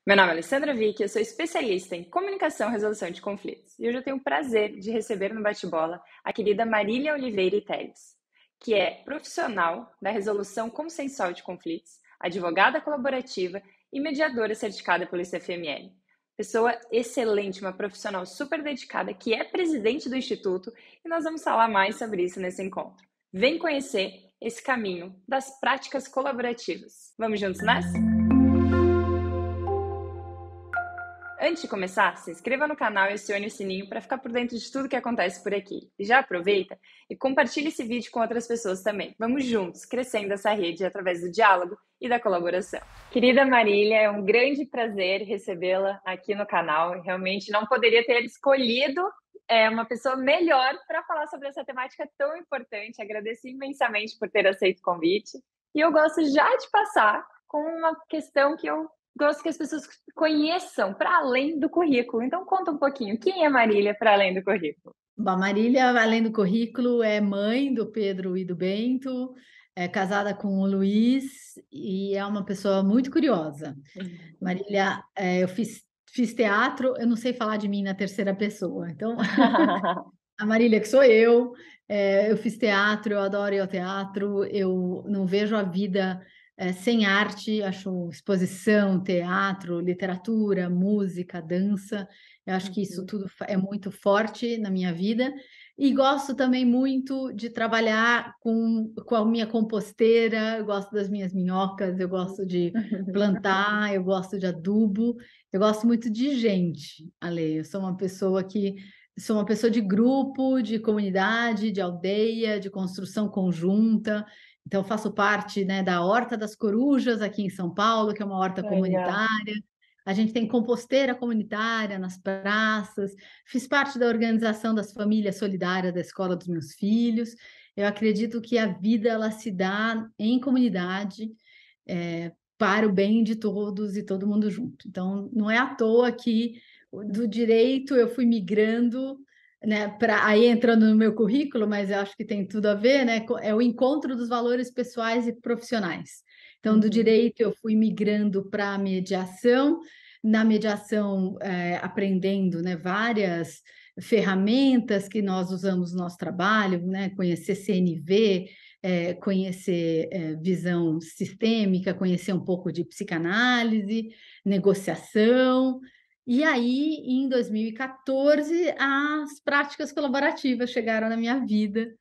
Meu nome é Alessandra Vick, eu sou especialista em comunicação e resolução de conflitos. E hoje eu tenho o prazer de receber no bate-bola a querida Marília Oliveira Teles, que é profissional da resolução consensual de conflitos, advogada colaborativa e mediadora certificada pelo ICFML. Pessoa excelente, uma profissional super dedicada, que é presidente do Instituto, e nós vamos falar mais sobre isso nesse encontro. Vem conhecer esse caminho das práticas colaborativas. Vamos juntos nessa? Antes de começar, se inscreva no canal e acione o sininho para ficar por dentro de tudo que acontece por aqui. E já aproveita e compartilhe esse vídeo com outras pessoas também. Vamos juntos, crescendo essa rede através do diálogo e da colaboração. Querida Marília, é um grande prazer recebê-la aqui no canal. Realmente não poderia ter escolhido uma pessoa melhor para falar sobre essa temática tão importante. Agradeço imensamente por ter aceito o convite. E eu gosto já de passar com uma questão que eu gosto que as pessoas conheçam para além do currículo. Então, conta um pouquinho, quem é Marília para além do currículo? Bom, a Marília, além do currículo, é mãe do Pedro e do Bento, é casada com o Luiz e é uma pessoa muito curiosa. Marília, eu fiz teatro, eu não sei falar de mim na terceira pessoa, então a Marília, que sou eu fiz teatro, eu adoro ir ao teatro, eu não vejo a vida sem arte, acho exposição, teatro, literatura, música, dança, eu acho que isso tudo é muito forte na minha vida, e gosto também muito de trabalhar com a minha composteira, eu gosto das minhas minhocas, eu gosto de plantar, eu gosto de adubo, eu gosto muito de gente, Ale, eu sou uma pessoa de grupo, de comunidade, de aldeia, de construção conjunta. Então, faço parte, né, da Horta das Corujas, aqui em São Paulo, que é uma horta Legal. comunitária. A gente tem composteira comunitária nas praças. Fiz parte da organização das famílias solidárias da escola dos meus filhos. Eu acredito que a vida ela se dá em comunidade, para o bem de todos e todo mundo junto. Então, não é à toa que do direito eu fui migrando, né, para aí entrando no meu currículo, mas eu acho que tem tudo a ver, né? É o encontro dos valores pessoais e profissionais. Então, do Uhum. direito eu fui migrando para a mediação, na mediação aprendendo, né, várias ferramentas que nós usamos no nosso trabalho, né? Conhecer CNV, conhecer visão sistêmica, conhecer um pouco de psicanálise, negociação. E aí, em 2014, as práticas colaborativas chegaram na minha vida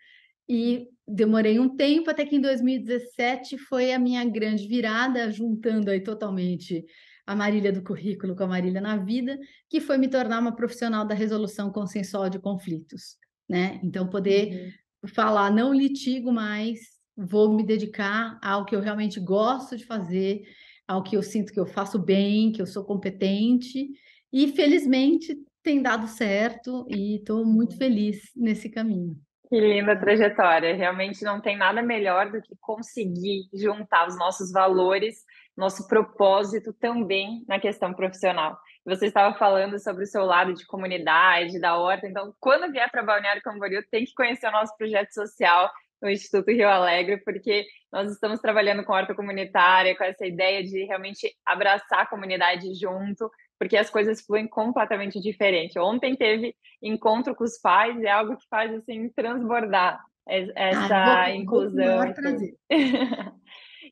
e demorei um tempo até que em 2017 foi a minha grande virada, juntando aí totalmente a Marília do currículo com a Marília na vida, que foi me tornar uma profissional da resolução consensual de conflitos, né? Então, poder Uhum. falar, não litigo mais, vou me dedicar ao que eu realmente gosto de fazer, ao que eu sinto que eu faço bem, que eu sou competente, e felizmente tem dado certo e estou muito Uhum. feliz nesse caminho. Que linda trajetória. Realmente não tem nada melhor do que conseguir juntar os nossos valores, nosso propósito também na questão profissional. Você estava falando sobre o seu lado de comunidade, da horta, então quando vier para Balneário Camboriú tem que conhecer o nosso projeto social no Instituto Rio Alegre, porque nós estamos trabalhando com horta comunitária, com essa ideia de realmente abraçar a comunidade junto, porque as coisas fluem completamente diferente. Ontem teve encontro com os pais, é algo que faz assim transbordar Ah, eu vou, essa eu vou com o inclusão maior e tudo. prazer.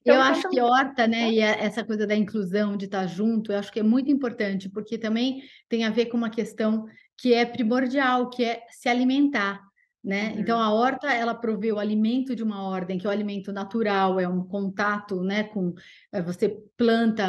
Eu Então acho conta que um... horta, né, e essa coisa da inclusão, de estar junto, eu acho que é muito importante, porque também tem a ver com uma questão que é primordial, que é se alimentar, né? Então, Uhum. a horta, ela provê o alimento de uma ordem, que é o alimento natural, é um contato, né, com... você planta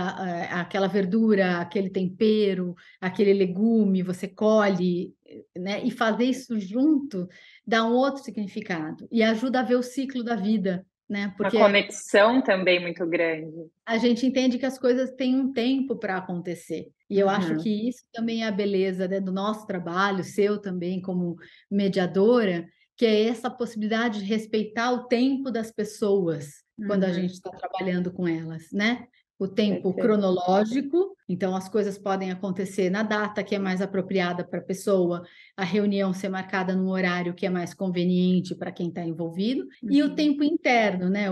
aquela verdura, aquele tempero, aquele legume, você colhe, né? E fazer isso junto dá um outro significado e ajuda a ver o ciclo da vida, né? Uma Porque conexão também muito grande. a gente entende que as coisas têm um tempo para acontecer. E eu acho Uhum. que isso também é a beleza, né, do nosso trabalho, seu também como mediadora, que é essa possibilidade de respeitar o tempo das pessoas quando a gente Uhum. está trabalhando com elas, né? O tempo Perfeito. cronológico, então as coisas podem acontecer na data que é mais apropriada para a pessoa, a reunião ser marcada num horário que é mais conveniente para quem está envolvido, e o Uhum. tempo interno, né?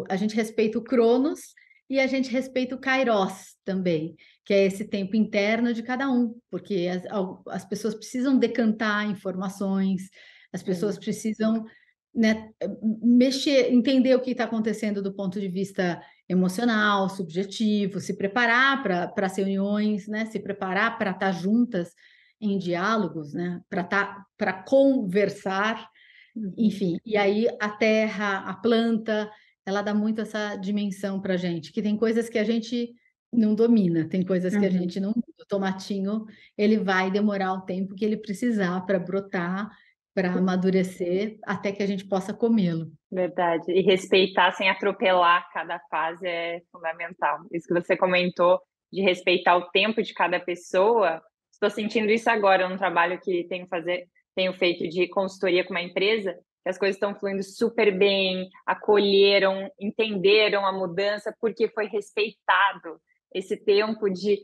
A gente respeita o cronos e a gente respeita o Kairos também, que é esse tempo interno de cada um, porque as pessoas precisam decantar informações, as pessoas precisam, né, mexer, entender o que está acontecendo do ponto de vista emocional, subjetivo, se preparar para as reuniões, né, se preparar para estar juntas em diálogos, né, para conversar, enfim. E aí a terra, a planta, ela dá muito essa dimensão para a gente, que tem coisas que a gente não domina, tem coisas que a gente não muda. O tomatinho, ele vai demorar o tempo que ele precisar para brotar, para amadurecer, até que a gente possa comê-lo. Verdade. E respeitar sem atropelar cada fase é fundamental. Isso que você comentou de respeitar o tempo de cada pessoa, estou sentindo isso agora no trabalho que tenho feito de consultoria com uma empresa, que as coisas estão fluindo super bem, acolheram, entenderam a mudança, porque foi respeitado esse tempo de,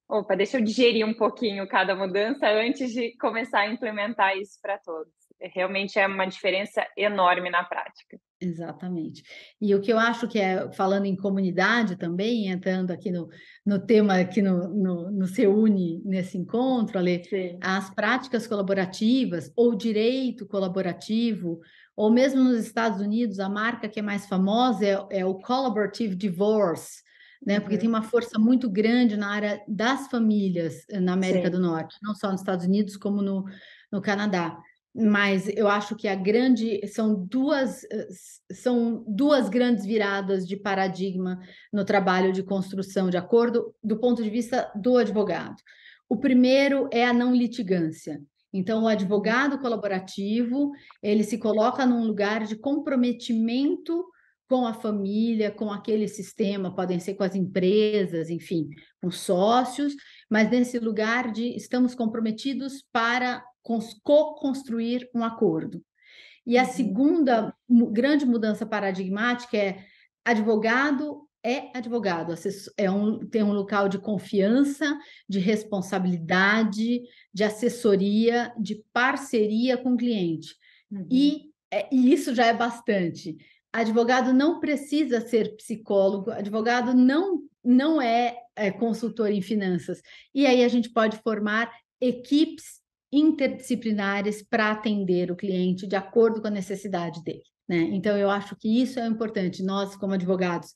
opa, deixa eu digerir um pouquinho cada mudança antes de começar a implementar isso para todos. Realmente é uma diferença enorme na prática. Exatamente. E o que eu acho que é, falando em comunidade também, entrando aqui no tema que no Se Une nesse encontro, Ale, Sim. as práticas colaborativas ou direito colaborativo, ou mesmo nos Estados Unidos, a marca que é mais famosa é o Collaborative Divorce, né? Porque tem uma força muito grande na área das famílias na América do Sim. Norte, não só nos Estados Unidos, como no Canadá. Mas eu acho que são duas grandes viradas de paradigma no trabalho de construção de acordo do ponto de vista do advogado. O primeiro é a não litigância. Então, o advogado colaborativo, ele se coloca num lugar de comprometimento com a família, com aquele sistema, podem ser com as empresas, enfim, com sócios, mas nesse lugar de estamos comprometidos para co-construir um acordo. E a segunda grande mudança paradigmática é advogado tem um local de confiança, de responsabilidade, de assessoria, de parceria com o cliente. E isso já é bastante. Advogado não precisa ser psicólogo, advogado não é consultor em finanças. E aí a gente pode formar equipes interdisciplinares para atender o cliente de acordo com a necessidade dele, né? Então, eu acho que isso é importante, nós, como advogados,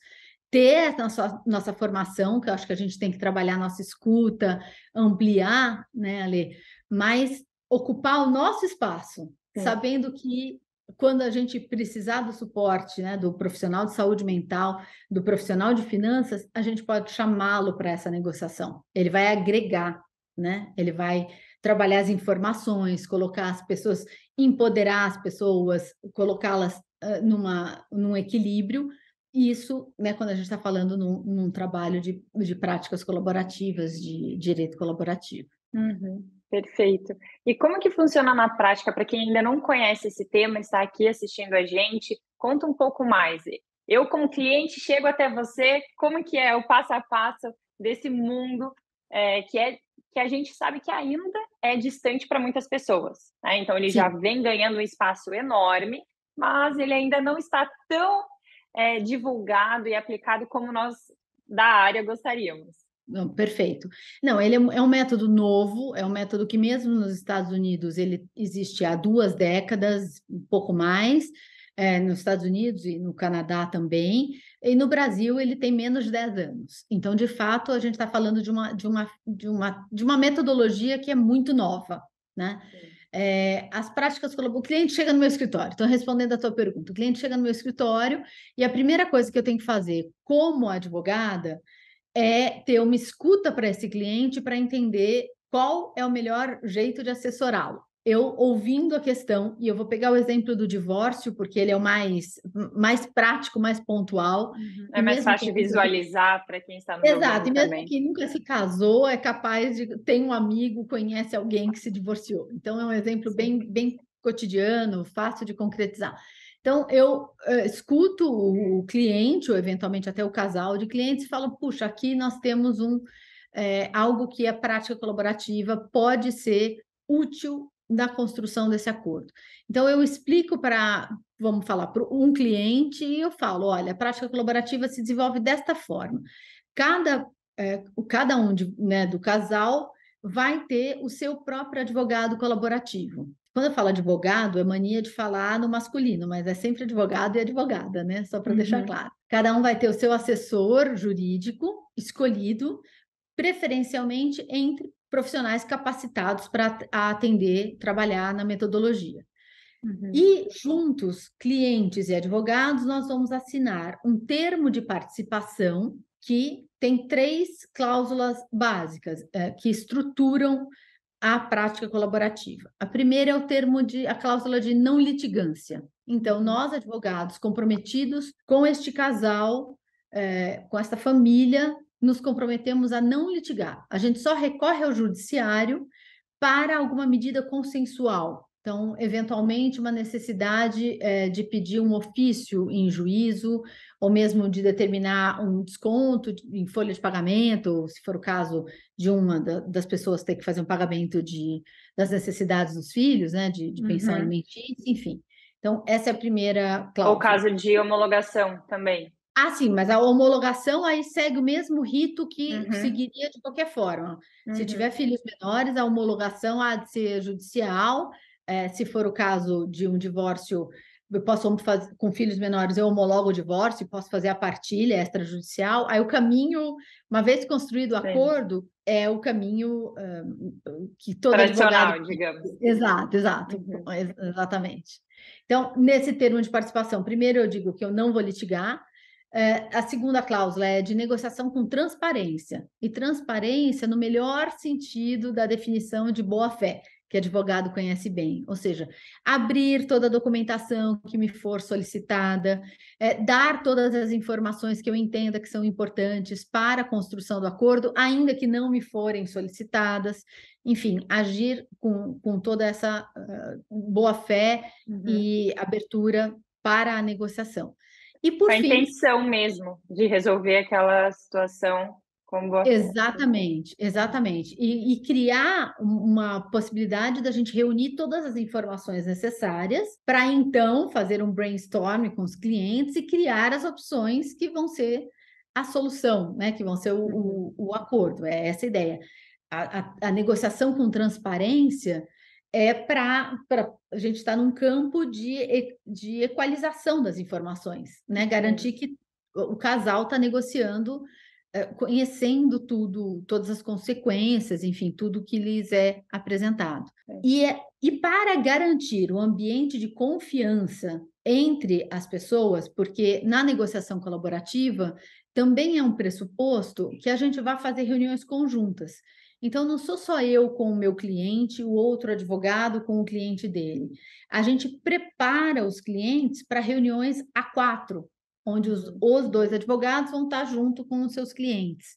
ter a nossa formação, que eu acho que a gente tem que trabalhar nossa escuta, ampliar, né, Ale? Mas ocupar o nosso espaço, sabendo que quando a gente precisar do suporte, né, do profissional de saúde mental, do profissional de finanças, a gente pode chamá-lo para essa negociação. Ele vai agregar, né? Ele vai trabalhar as informações, colocar as pessoas, empoderar as pessoas, colocá-las num equilíbrio. E isso, né, quando a gente está falando num trabalho de práticas colaborativas, de direito colaborativo. Perfeito. E como que funciona na prática para quem ainda não conhece esse tema, está aqui assistindo a gente? Conta um pouco mais. Eu, como cliente, chego até você, como que é o passo a passo desse mundo que a gente sabe que ainda é distante para muitas pessoas, né? Então, ele já Sim. vem ganhando um espaço enorme, mas ele ainda não está tão divulgado e aplicado como nós da área gostaríamos. Não, perfeito. Não, ele é um método novo, é um método que mesmo nos Estados Unidos ele existe há 2 décadas, um pouco mais, nos Estados Unidos e no Canadá também, e no Brasil ele tem menos de 10 anos. Então, de fato, a gente está falando de uma metodologia que é muito nova, né? As práticas, o cliente chega no meu escritório, estou respondendo a tua pergunta, o cliente chega no meu escritório e a primeira coisa que eu tenho que fazer como advogada é ter uma escuta para esse cliente para entender qual é o melhor jeito de assessorá-lo. Eu ouvindo a questão, e eu vou pegar o exemplo do divórcio, porque ele é o mais prático, mais pontual. É mais fácil de visualizar para quem está nos Exato, ouvindo e mesmo também. quem nunca se casou é capaz de... Tem um amigo, conhece alguém que se divorciou. Então, é um exemplo bem cotidiano, fácil de concretizar. Então, eu escuto o cliente, ou eventualmente até o casal de clientes, e falo, puxa, aqui nós temos algo que a prática colaborativa pode ser útil na construção desse acordo. Então, eu explico vamos falar, para um cliente, e eu falo, olha, a prática colaborativa se desenvolve desta forma. Cada cada um né, do casal vai ter o seu próprio advogado colaborativo. Quando eu falo advogado, é mania de falar no masculino, mas é sempre advogado e advogada, né? Só para deixar claro. Cada um vai ter o seu assessor jurídico escolhido, preferencialmente entre profissionais capacitados para atender, trabalhar na metodologia. E juntos, clientes e advogados, nós vamos assinar um termo de participação que tem 3 cláusulas básicas que estruturam a prática colaborativa. A primeira é a cláusula de não litigância. Então, nós, advogados comprometidos com este casal, com esta família, nos comprometemos a não litigar. A gente só recorre ao judiciário para alguma medida consensual. Então, eventualmente, uma necessidade de pedir um ofício em juízo, ou mesmo de determinar um desconto em folha de pagamento, se for o caso de uma das pessoas ter que fazer um pagamento das necessidades dos filhos, né, de pensão alimentícia, enfim. Então, essa é a primeira cláusula. Ou caso de homologação também. Ah, sim, mas a homologação aí segue o mesmo rito que seguiria de qualquer forma. Se tiver filhos menores, a homologação há de ser judicial. Se for o caso de um divórcio, eu posso fazer com filhos menores, eu homologo o divórcio, posso fazer a partilha extrajudicial. Aí o caminho, uma vez construído o acordo, é o caminho que todo tradicional, advogado... digamos. Exato, exatamente. Então, nesse termo de participação, primeiro eu digo que eu não vou litigar. A segunda cláusula é de negociação com transparência, e transparência no melhor sentido da definição de boa-fé, que advogado conhece bem, ou seja, abrir toda a documentação que me for solicitada, dar todas as informações que eu entenda que são importantes para a construção do acordo, ainda que não me forem solicitadas, enfim, agir com toda essa boa-fé e abertura para a negociação. E por a fim, intenção mesmo de resolver aquela situação com boa fé. Exatamente. E criar uma possibilidade da gente reunir todas as informações necessárias para então fazer um brainstorm com os clientes e criar as opções que vão ser a solução, né? Que vão ser o acordo. É essa a ideia. A negociação com transparência é para a gente estar num campo de equalização das informações, né? Garantir que o casal está negociando, conhecendo tudo, todas as consequências, enfim, tudo que lhes é apresentado. E para garantir um ambiente de confiança entre as pessoas, porque na negociação colaborativa também é um pressuposto que a gente vai fazer reuniões conjuntas. Então, não sou só eu com o meu cliente, o outro advogado com o cliente dele. A gente prepara os clientes para reuniões a 4, onde os 2 advogados vão estar junto com os seus clientes.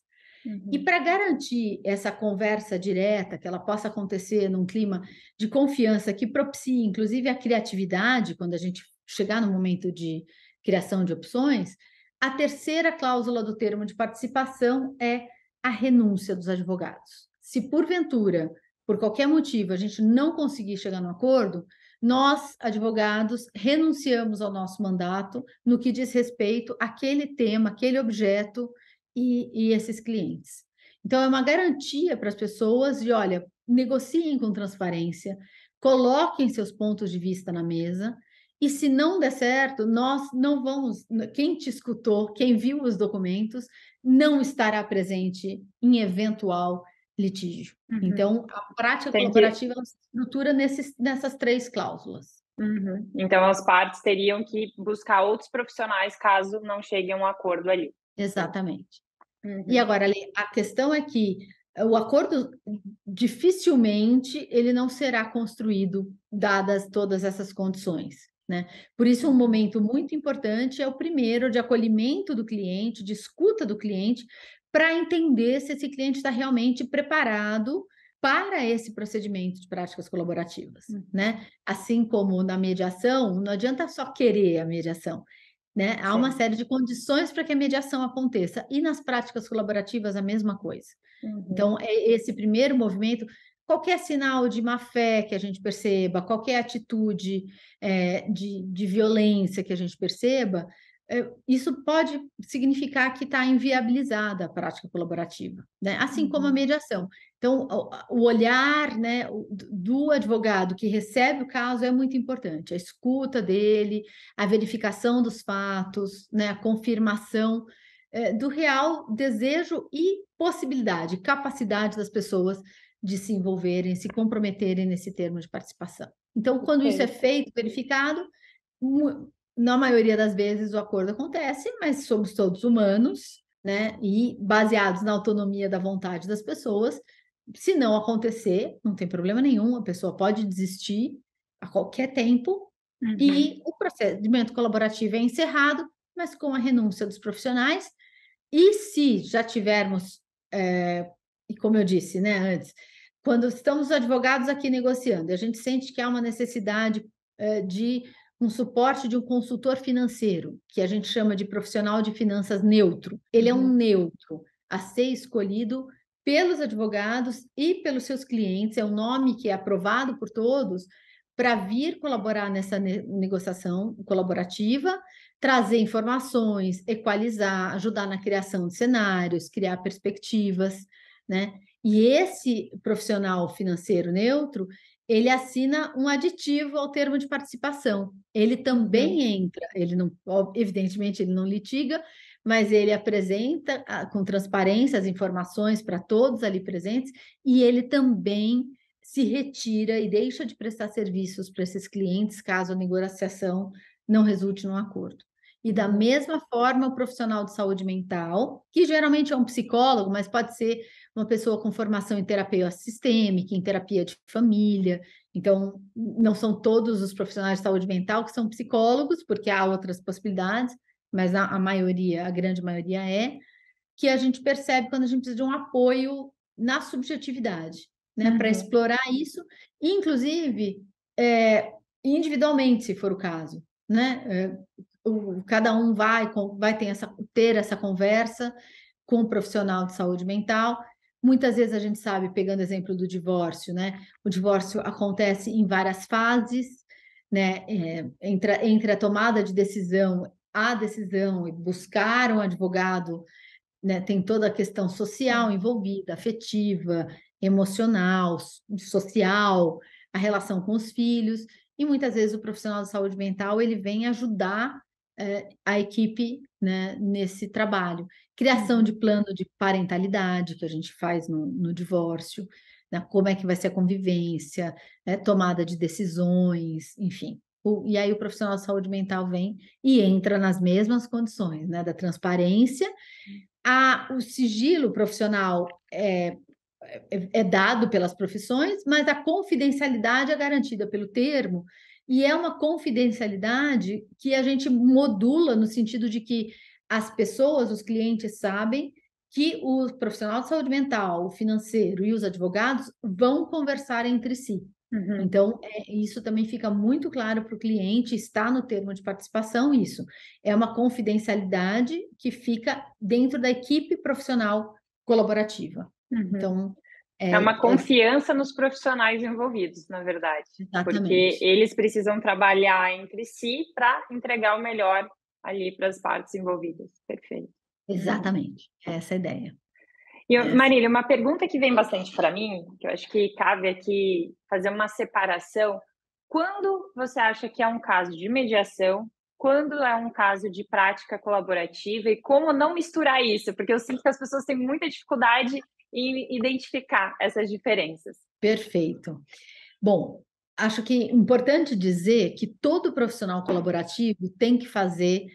E para garantir essa conversa direta, que ela possa acontecer num clima de confiança que propicie, inclusive, a criatividade, quando a gente chegar no momento de criação de opções, a terceira cláusula do termo de participação é a renúncia dos advogados. Se porventura, por qualquer motivo, a gente não conseguir chegar no acordo, nós, advogados, renunciamos ao nosso mandato no que diz respeito àquele tema, aquele objeto e esses clientes. Então, é uma garantia para as pessoas de, olha, negociem com transparência, coloquem seus pontos de vista na mesa, e se não der certo, nós não vamos... Quem te escutou, quem viu os documentos, não estará presente em eventual litígio. Então, a prática colaborativa se estrutura nessas 3 cláusulas. Então, as partes teriam que buscar outros profissionais caso não chegue a um acordo ali. Exatamente. E agora, a questão é que o acordo dificilmente ele não será construído dadas todas essas condições, né? Por isso, um momento muito importante é o primeiro de acolhimento do cliente, de escuta do cliente, para entender se esse cliente está realmente preparado para esse procedimento de práticas colaborativas, né? Assim como na mediação, não adianta só querer a mediação, né? Há uma série de condições para que a mediação aconteça, e nas práticas colaborativas a mesma coisa. Então, esse primeiro movimento, qualquer sinal de má-fé que a gente perceba, qualquer atitude de violência que a gente perceba, isso pode significar que está inviabilizada a prática colaborativa, né? Assim como a mediação. Então, o olhar, né, do advogado que recebe o caso é muito importante, a escuta dele, a verificação dos fatos, né, a confirmação do real desejo e possibilidade, capacidade das pessoas de se envolverem, se comprometerem nesse termo de participação. Então, quando isso é feito, verificado, na maioria das vezes o acordo acontece, mas somos todos humanos, né? E baseados na autonomia da vontade das pessoas. Se não acontecer, não tem problema nenhum, a pessoa pode desistir a qualquer tempo e o procedimento colaborativo é encerrado, mas com a renúncia dos profissionais. E se já tivermos, e como eu disse, né, antes, quando estamos advogados aqui negociando, a gente sente que há uma necessidade de um suporte de um consultor financeiro, que a gente chama de profissional de finanças neutro. Ele é um neutro a ser escolhido pelos advogados e pelos seus clientes, é um nome que é aprovado por todos para vir colaborar nessa negociação colaborativa, trazer informações, equalizar, ajudar na criação de cenários, criar perspectivas, né? E esse profissional financeiro neutro, ele assina um aditivo ao termo de participação. Ele também entra, ele não, evidentemente, ele não litiga, mas ele apresenta com transparência as informações para todos ali presentes e ele também se retira e deixa de prestar serviços para esses clientes caso a negociação não resulte num acordo. E da mesma forma, o profissional de saúde mental, que geralmente é um psicólogo, mas pode ser uma pessoa com formação em terapia sistêmica, em terapia de família. Então, não são todos os profissionais de saúde mental que são psicólogos, porque há outras possibilidades, mas a maioria, a grande maioria que a gente percebe quando a gente precisa de um apoio na subjetividade, né, para explorar isso, inclusive individualmente, se for o caso, né? Cada um vai ter essa conversa com o profissional de saúde mental. Muitas vezes a gente sabe, pegando o exemplo do divórcio, né? O divórcio acontece em várias fases, né? Entre a tomada de decisão, a decisão e buscar um advogado, né? Tem toda a questão social envolvida, afetiva, emocional, social, a relação com os filhos, e muitas vezes o profissional de saúde mental ele vem ajudar a equipe, né, nesse trabalho. Criação de plano de parentalidade, que a gente faz no divórcio, né, como é que vai ser a convivência, tomada de decisões, enfim. E aí o profissional de saúde mental vem e entra nas mesmas condições, né, da transparência. O sigilo profissional é dado pelas profissões, mas a confidencialidade é garantida pelo termo, e é uma confidencialidade que a gente modula no sentido de que as pessoas, os clientes, sabem que o profissional de saúde mental, o financeiro e os advogados vão conversar entre si. Então, isso também fica muito claro para o cliente, está no termo de participação isso. É uma confidencialidade que fica dentro da equipe profissional colaborativa. Então, é uma confiança nos profissionais envolvidos, na verdade. Exatamente. Porque eles precisam trabalhar entre si para entregar o melhor ali para as partes envolvidas. Perfeito. Exatamente, essa é a ideia. E, Marília, uma pergunta que vem bastante para mim, que eu acho que cabe aqui fazer uma separação. Quando você acha que é um caso de mediação? Quando é um caso de prática colaborativa? E como não misturar isso? Porque eu sinto que as pessoas têm muita dificuldade em identificar essas diferenças. Perfeito. Bom, acho que é importante dizer que todo profissional colaborativo tem que fazer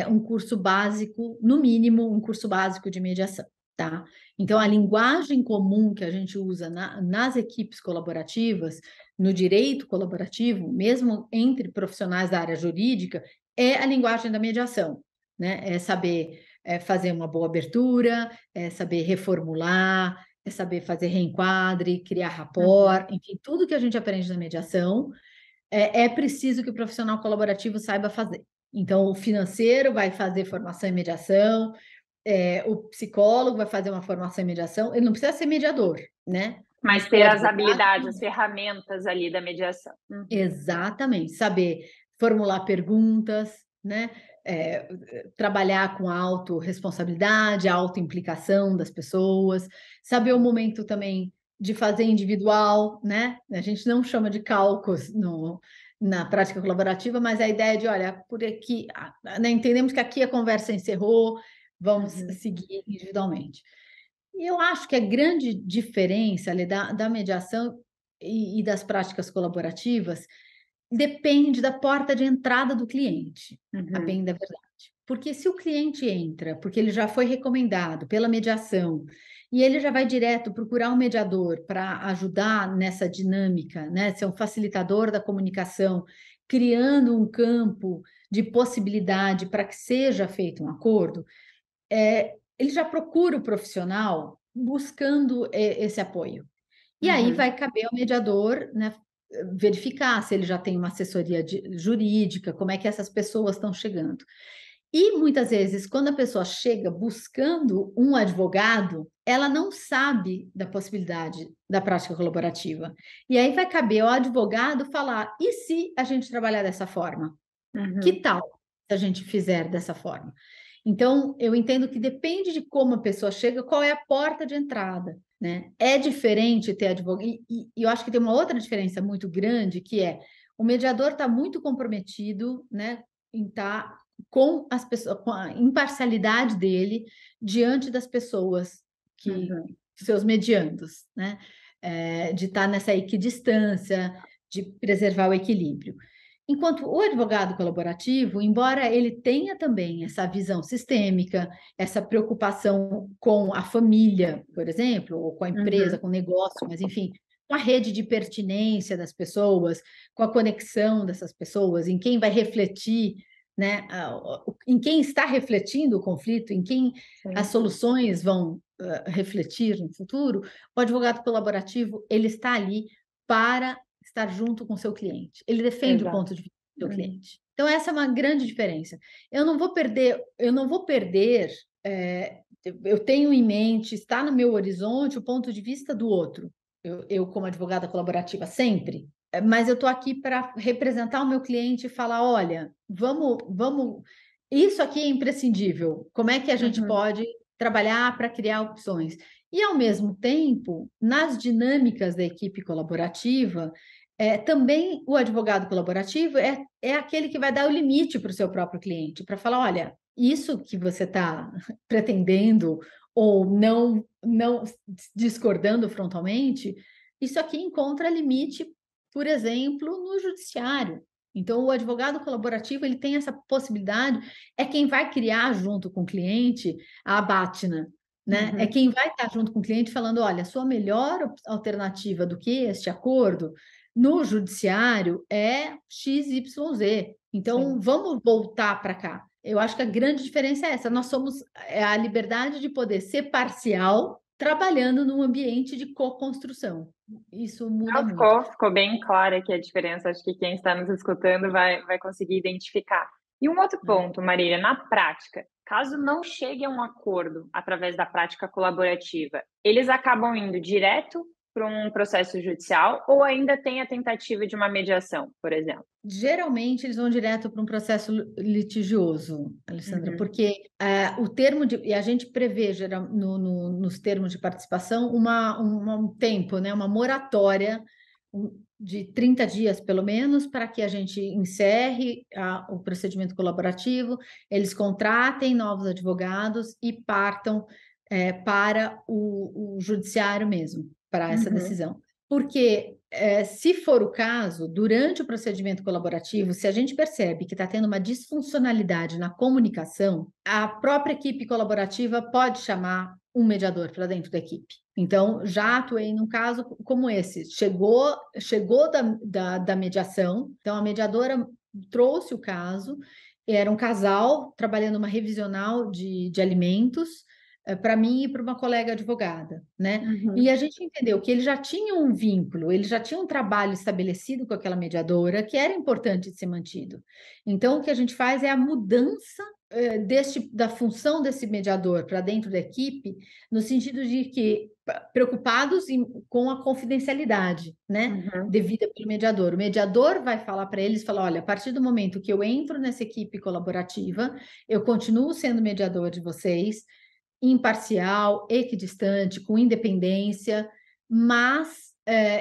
um curso básico, no mínimo, um curso básico de mediação, tá? Então, a linguagem comum que a gente usa nas equipes colaborativas, no direito colaborativo, mesmo entre profissionais da área jurídica, é a linguagem da mediação, né? É saber fazer uma boa abertura, é saber reformular, é saber fazer reenquadre, criar rapport, enfim, tudo que a gente aprende na mediação é preciso que o profissional colaborativo saiba fazer. Então, o financeiro vai fazer formação em mediação, o psicólogo vai fazer uma formação em mediação, ele não precisa ser mediador, né? Mas ter as habilidades, as ferramentas ali da mediação. Exatamente, saber formular perguntas, né? trabalhar com a autorresponsabilidade, a autoimplicação das pessoas, saber o momento também de fazer individual, né? A gente não chama de cálculos na prática colaborativa, mas a ideia de, olha, por aqui, né, entendemos que aqui a conversa encerrou, vamos seguir individualmente. E eu acho que a grande diferença ali, da mediação e das práticas colaborativas depende da porta de entrada do cliente, a bem da verdade. Porque se o cliente entra, porque ele já foi recomendado pela mediação, e ele já vai direto procurar um mediador para ajudar nessa dinâmica, né? Ser um facilitador da comunicação, criando um campo de possibilidade para que seja feito um acordo, ele já procura o profissional buscando esse apoio. E aí vai caber ao mediador, né, verificar se ele já tem uma assessoria jurídica, como é que essas pessoas estão chegando. E muitas vezes, quando a pessoa chega buscando um advogado, ela não sabe da possibilidade da prática colaborativa. E aí vai caber ao advogado falar: e se a gente trabalhar dessa forma? Que tal se a gente fizer dessa forma? Então, eu entendo que depende de como a pessoa chega, qual é a porta de entrada, né? É diferente ter advogado, e eu acho que tem uma outra diferença muito grande, que é o mediador está muito comprometido, né, em estar com as pessoas, com a imparcialidade dele diante das pessoas seus mediandos, né? De estar nessa equidistância, de preservar o equilíbrio. Enquanto o advogado colaborativo, embora ele tenha também essa visão sistêmica, essa preocupação com a família, por exemplo, ou com a empresa, com o negócio, mas enfim, com a rede de pertinência das pessoas, com a conexão dessas pessoas, em quem vai refletir, né, em quem está refletindo o conflito, em quem as soluções vão refletir no futuro, o advogado colaborativo, ele está ali para estar junto com o seu cliente. Ele defende o ponto de vista do seu cliente. Então, essa é uma grande diferença. Eu não vou perder, eu tenho em mente, está no meu horizonte o ponto de vista do outro. Eu como advogada colaborativa, sempre. Mas eu estou aqui para representar o meu cliente e falar: olha, vamos, isso aqui é imprescindível. Como é que a gente pode trabalhar para criar opções? E, ao mesmo tempo, nas dinâmicas da equipe colaborativa, também o advogado colaborativo é aquele que vai dar o limite para o seu próprio cliente, para falar: olha, isso que você está pretendendo ou não discordando frontalmente, isso aqui encontra limite, por exemplo, no judiciário. Então, o advogado colaborativo, ele tem essa possibilidade, é quem vai criar junto com o cliente a BATNA, né? É quem vai estar junto com o cliente falando: olha, a sua melhor alternativa do que este acordo no judiciário é XYZ. Então, vamos voltar para cá. Eu acho que a grande diferença é essa. Nós somos a liberdade de poder ser parcial, trabalhando num ambiente de co-construção. Isso muda muito. Ficou bem clara aqui a diferença. Acho que quem está nos escutando vai conseguir identificar. E um outro ponto, Marília, na prática, caso não chegue a um acordo através da prática colaborativa, eles acabam indo direto para um processo judicial ou ainda tem a tentativa de uma mediação, por exemplo? Geralmente eles vão direto para um processo litigioso, Alessandra, porque o termo e a gente prevê nos termos de participação um tempo, né, uma moratória de 30 dias, pelo menos, para que a gente encerre o procedimento colaborativo, eles contratem novos advogados e partam para o judiciário mesmo, para essa decisão. Porque, se for o caso, durante o procedimento colaborativo, se a gente percebe que está tendo uma disfuncionalidade na comunicação, a própria equipe colaborativa pode chamar um mediador para dentro da equipe. Então, já atuei num caso como esse. Chegou da mediação, então a mediadora trouxe o caso, era um casal trabalhando uma revisional de alimentos, para mim e para uma colega advogada, né? E a gente entendeu que ele já tinha um vínculo, ele já tinha um trabalho estabelecido com aquela mediadora que era importante de ser mantido. Então, o que a gente faz é a mudança da função desse mediador para dentro da equipe, no sentido de que preocupados com a confidencialidade, né, devida pelo mediador. O mediador vai falar para eles, falar, olha, a partir do momento que eu entro nessa equipe colaborativa, eu continuo sendo mediador de vocês, imparcial, equidistante, com independência, mas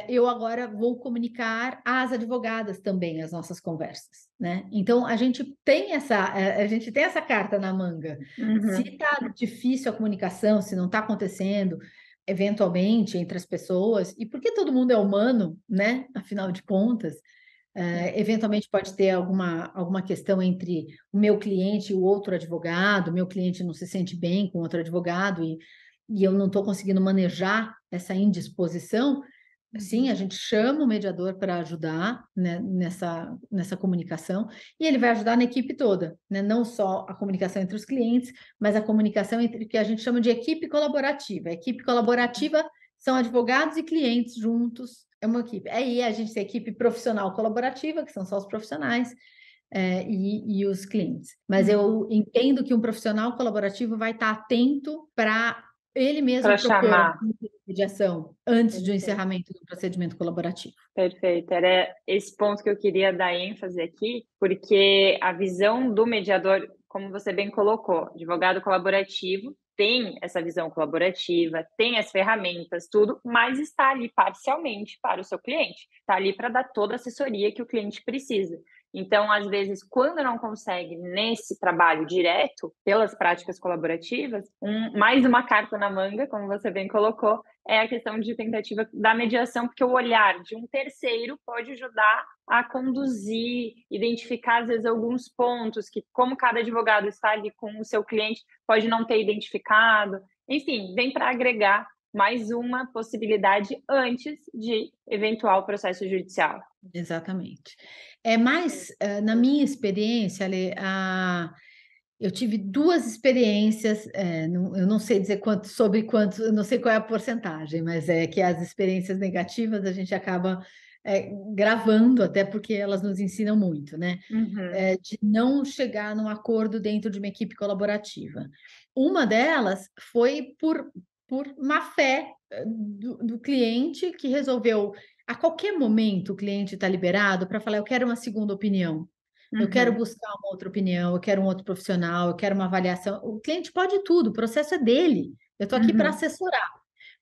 eu agora vou comunicar às advogadas também as nossas conversas, né? Então a gente tem essa carta na manga. Se está difícil a comunicação, se não está acontecendo, eventualmente entre as pessoas, e porque todo mundo é humano, né? Afinal de contas, eventualmente pode ter alguma questão entre o meu cliente e o outro advogado, o meu cliente não se sente bem com outro advogado e eu não estou conseguindo manejar essa indisposição. Sim, a gente chama o mediador para ajudar, né, nessa comunicação, e ele vai ajudar na equipe toda, né? Não só a comunicação entre os clientes, mas a comunicação entre o que a gente chama de equipe colaborativa. A equipe colaborativa são advogados e clientes juntos, é uma equipe. Aí a gente tem a equipe profissional colaborativa, que são só os profissionais, e os clientes. Mas eu entendo que um profissional colaborativo vai estar atento para ele mesmo propor mediação antes do encerramento do procedimento colaborativo. Perfeito. Era esse ponto que eu queria dar ênfase aqui, porque a visão do mediador, como você bem colocou, advogado colaborativo tem essa visão colaborativa, tem as ferramentas, tudo, mas está ali parcialmente para o seu cliente. Está ali para dar toda a assessoria que o cliente precisa. Então, às vezes, quando não consegue nesse trabalho direto, pelas práticas colaborativas, mais uma carta na manga, como você bem colocou, é a questão de tentativa da mediação, porque o olhar de um terceiro pode ajudar a conduzir, identificar, às vezes, alguns pontos que, como cada advogado está ali com o seu cliente, pode não ter identificado. Enfim, vem para agregar mais uma possibilidade antes de eventual processo judicial. Exatamente. Mas, na minha experiência, Ale, eu tive 2 experiências, eu não sei dizer sobre quanto, eu não sei qual é a porcentagem, mas é que as experiências negativas a gente acaba gravando, até porque elas nos ensinam muito, né? De não chegar num acordo dentro de uma equipe colaborativa. Uma delas foi por má fé do cliente, que resolveu, a qualquer momento, o cliente está liberado para falar, eu quero uma segunda opinião. Eu quero buscar uma outra opinião, eu quero um outro profissional, eu quero uma avaliação. O cliente pode tudo, o processo é dele. Eu estou aqui para assessorar,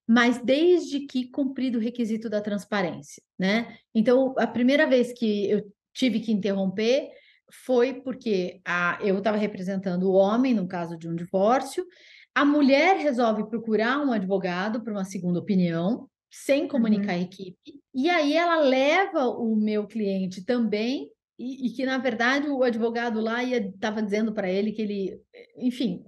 mas desde que cumprido o requisito da transparência, né? Então, a primeira vez que eu tive que interromper foi porque eu estava representando o homem, no caso de um divórcio, a mulher resolve procurar um advogado para uma segunda opinião, sem comunicar a equipe, e aí ela leva o meu cliente também, e que, na verdade, o advogado lá estava dizendo para ele que ele, enfim,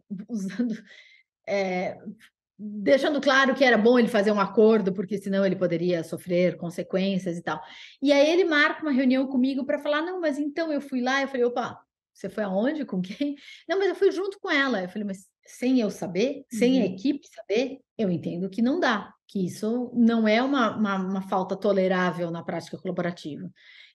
deixando claro que era bom ele fazer um acordo, porque senão ele poderia sofrer consequências e tal. E aí ele marca uma reunião comigo para falar, não, mas então eu fui lá, eu falei, opa, você foi aonde, com quem? Não, mas eu fui junto com ela. Eu falei, mas sem eu saber, sem a equipe saber, eu entendo que não dá, que isso não é uma falta tolerável na prática colaborativa.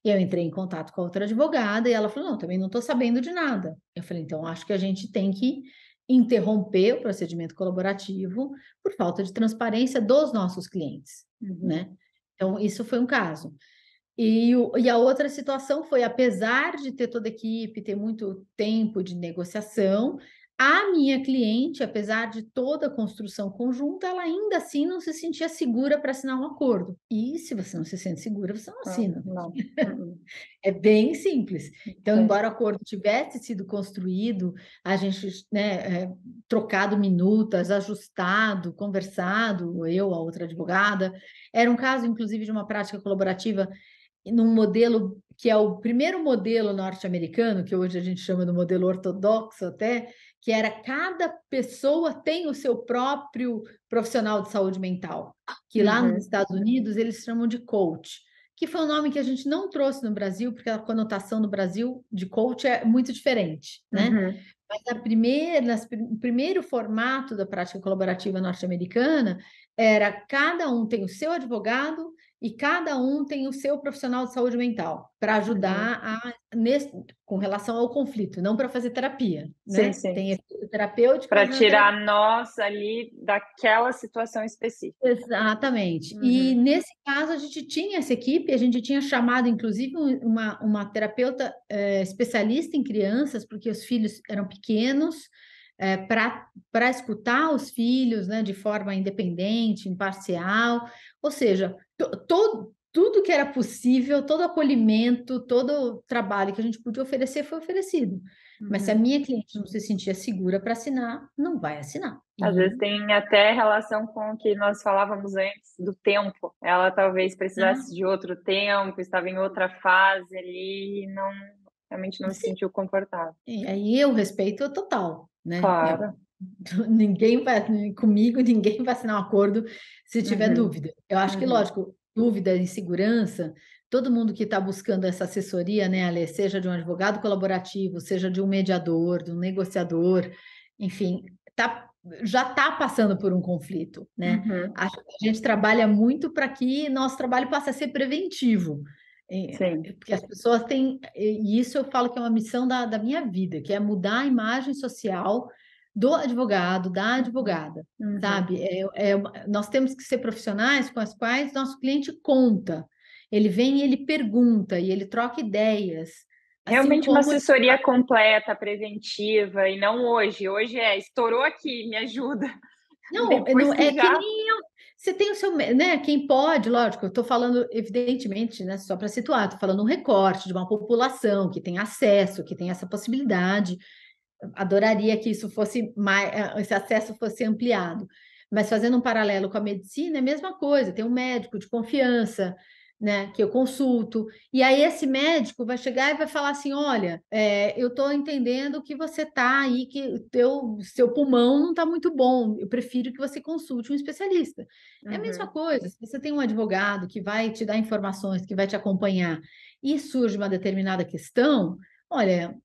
E eu entrei em contato com a outra advogada e ela falou, não, também não estou sabendo de nada. Eu falei, então acho que a gente tem que interromper o procedimento colaborativo por falta de transparência dos nossos clientes, né? Então, isso foi um caso. E a outra situação foi, apesar de ter toda a equipe, ter muito tempo de negociação, a minha cliente, apesar de toda a construção conjunta, ela ainda assim não se sentia segura para assinar um acordo. E se você não se sente segura, você não assina. Não. É bem simples. Então, embora o acordo tivesse sido construído, a gente, né, trocado minutas, ajustado, conversado, eu, a outra advogada, era um caso, inclusive, de uma prática colaborativa num modelo que é o primeiro modelo norte-americano, que hoje a gente chama do modelo ortodoxo até, que era cada pessoa tem o seu próprio profissional de saúde mental, que lá nos Estados Unidos eles chamam de coach, que foi um nome que a gente não trouxe no Brasil, porque a conotação no Brasil de coach é muito diferente, né? Mas o primeiro formato da prática colaborativa norte-americana era cada um tem o seu advogado e cada um tem o seu profissional de saúde mental para Uhum. ajudar com relação ao conflito, não para fazer terapia, Sim, né? sim. Tem efeito terapêutico, Para mas não é terapia. tirar nós ali daquela situação específica. Exatamente. E Uhum. nesse caso a gente tinha essa equipe, a gente tinha chamado inclusive uma terapeuta especialista em crianças, porque os filhos eram pequenos, para escutar os filhos, né, de forma independente, imparcial, ou seja, tudo que era possível, todo acolhimento, todo trabalho que a gente podia oferecer foi oferecido. Mas se a Uhum. minha cliente não se sentia segura para assinar, não vai assinar. Às vezes tem até relação com o que nós falávamos antes do tempo. Ela talvez precisasse de outro tempo, estava em outra fase ali e não, realmente não se Sim, sentiu confortável. e aí eu respeito total, né? Claro. Ninguém vai comigo, ninguém vai assinar um acordo se tiver Uhum. dúvida. Eu acho que, Uhum. lógico, dúvida, insegurança, todo mundo que está buscando essa assessoria, né, Ale, seja de um advogado colaborativo, seja de um mediador, de um negociador, enfim, já está passando por um conflito, né? Uhum. A gente trabalha muito para que nosso trabalho passe a ser preventivo. Sim. Porque as pessoas têm, e isso eu falo que é uma missão da minha vida, que é mudar a imagem social do advogado, da Uhum. advogada, Uhum. sabe? Nós temos que ser profissionais com as quais nosso cliente conta. Ele vem e ele pergunta, e ele troca ideias, assim Realmente uma como ele... assessoria completa, preventiva, e não hoje. Hoje é, estourou aqui, me ajuda. Não, Depois não que é que já. nem você tem o seu, né? Quem pode, lógico, eu estou falando, evidentemente, né? Só para situar, estou falando um recorte de uma população que tem acesso, que tem essa possibilidade. Adoraria que isso fosse mais, esse acesso fosse ampliado. Mas fazendo um paralelo com a medicina, é a mesma coisa, tem um médico de confiança, né, que eu consulto, e aí esse médico vai chegar e vai falar assim: olha, eu estou entendendo que você está aí, que o seu pulmão não está muito bom, eu prefiro que você consulte um especialista. É a mesma Uhum. coisa, se você tem um advogado que vai te dar informações, que vai te acompanhar, e surge uma determinada questão, olha,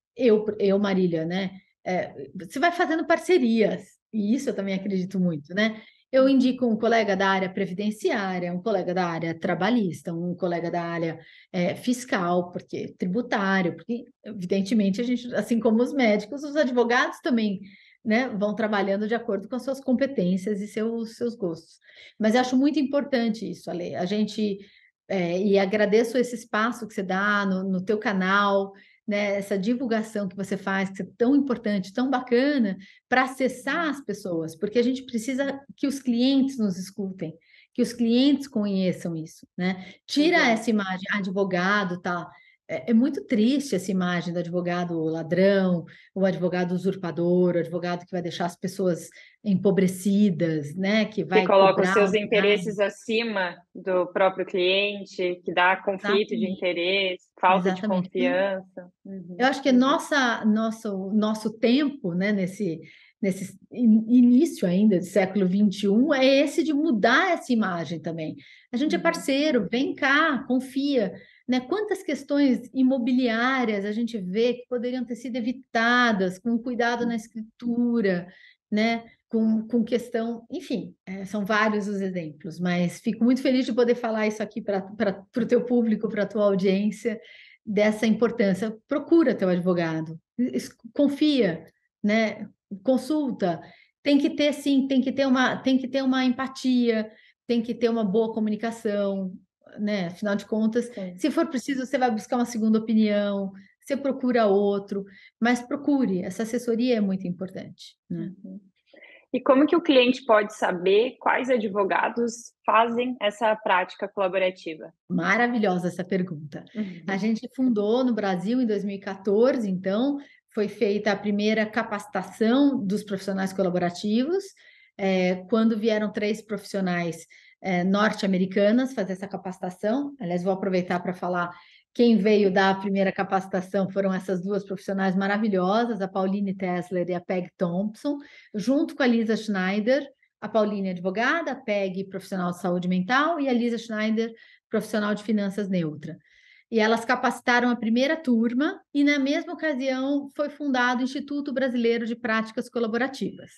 Marília, né? Você vai fazendo parcerias, e isso eu também acredito muito, né? Eu indico um colega da área previdenciária, um colega da área trabalhista, um colega da área fiscal, porque tributário, porque evidentemente a gente, assim como os médicos, os advogados também, né, vão trabalhando de acordo com as suas competências e seus gostos. Mas eu acho muito importante isso, Ale. A gente e agradeço esse espaço que você dá no teu canal, né, essa divulgação que você faz, que é tão importante, tão bacana, para acessar as pessoas, porque a gente precisa que os clientes nos escutem, que os clientes conheçam isso, né? Tira Exato. essa imagem, advogado, tá? É muito triste essa imagem do advogado ladrão, o advogado usurpador, o advogado que vai deixar as pessoas empobrecidas, né? Que Que vai coloca os cobrar seus honorários. interesses acima do próprio cliente, que dá conflito de Exatamente, interesse, falta de exatamente. confiança. Eu Uhum. acho que nosso tempo, né, nesse início ainda do século XXI, é esse de mudar essa imagem também. A gente é Uhum. parceiro, vem cá, confia. Né? Quantas questões imobiliárias a gente vê que poderiam ter sido evitadas com cuidado na escritura, né? Com questão, enfim, são vários os exemplos, mas fico muito feliz de poder falar isso aqui para o teu público, para a tua audiência, dessa importância. Procura teu advogado, confia, né? Consulta. Tem que ter, sim, tem que ter uma empatia, tem que ter uma boa comunicação, né? Afinal de contas, Sim. se for preciso, você vai buscar uma segunda opinião, você procura outro, mas procure, essa assessoria é muito importante, né? Uhum. E como que o cliente pode saber quais advogados fazem essa prática colaborativa? Maravilhosa essa pergunta. A Uhum. gente fundou no Brasil em 2014, então foi feita a primeira capacitação dos profissionais colaborativos, quando vieram 3 profissionais norte-americanas fazer essa capacitação. Aliás, vou aproveitar para falar, quem veio dar a primeira capacitação foram essas 2 profissionais maravilhosas, a Pauline Tessler e a Peg Thompson, junto com a Lisa Schneider. A Pauline é advogada, a Peg profissional de saúde mental e a Lisa Schneider profissional de finanças neutra. e elas capacitaram a primeira turma, e na mesma ocasião foi fundado o Instituto Brasileiro de Práticas Colaborativas,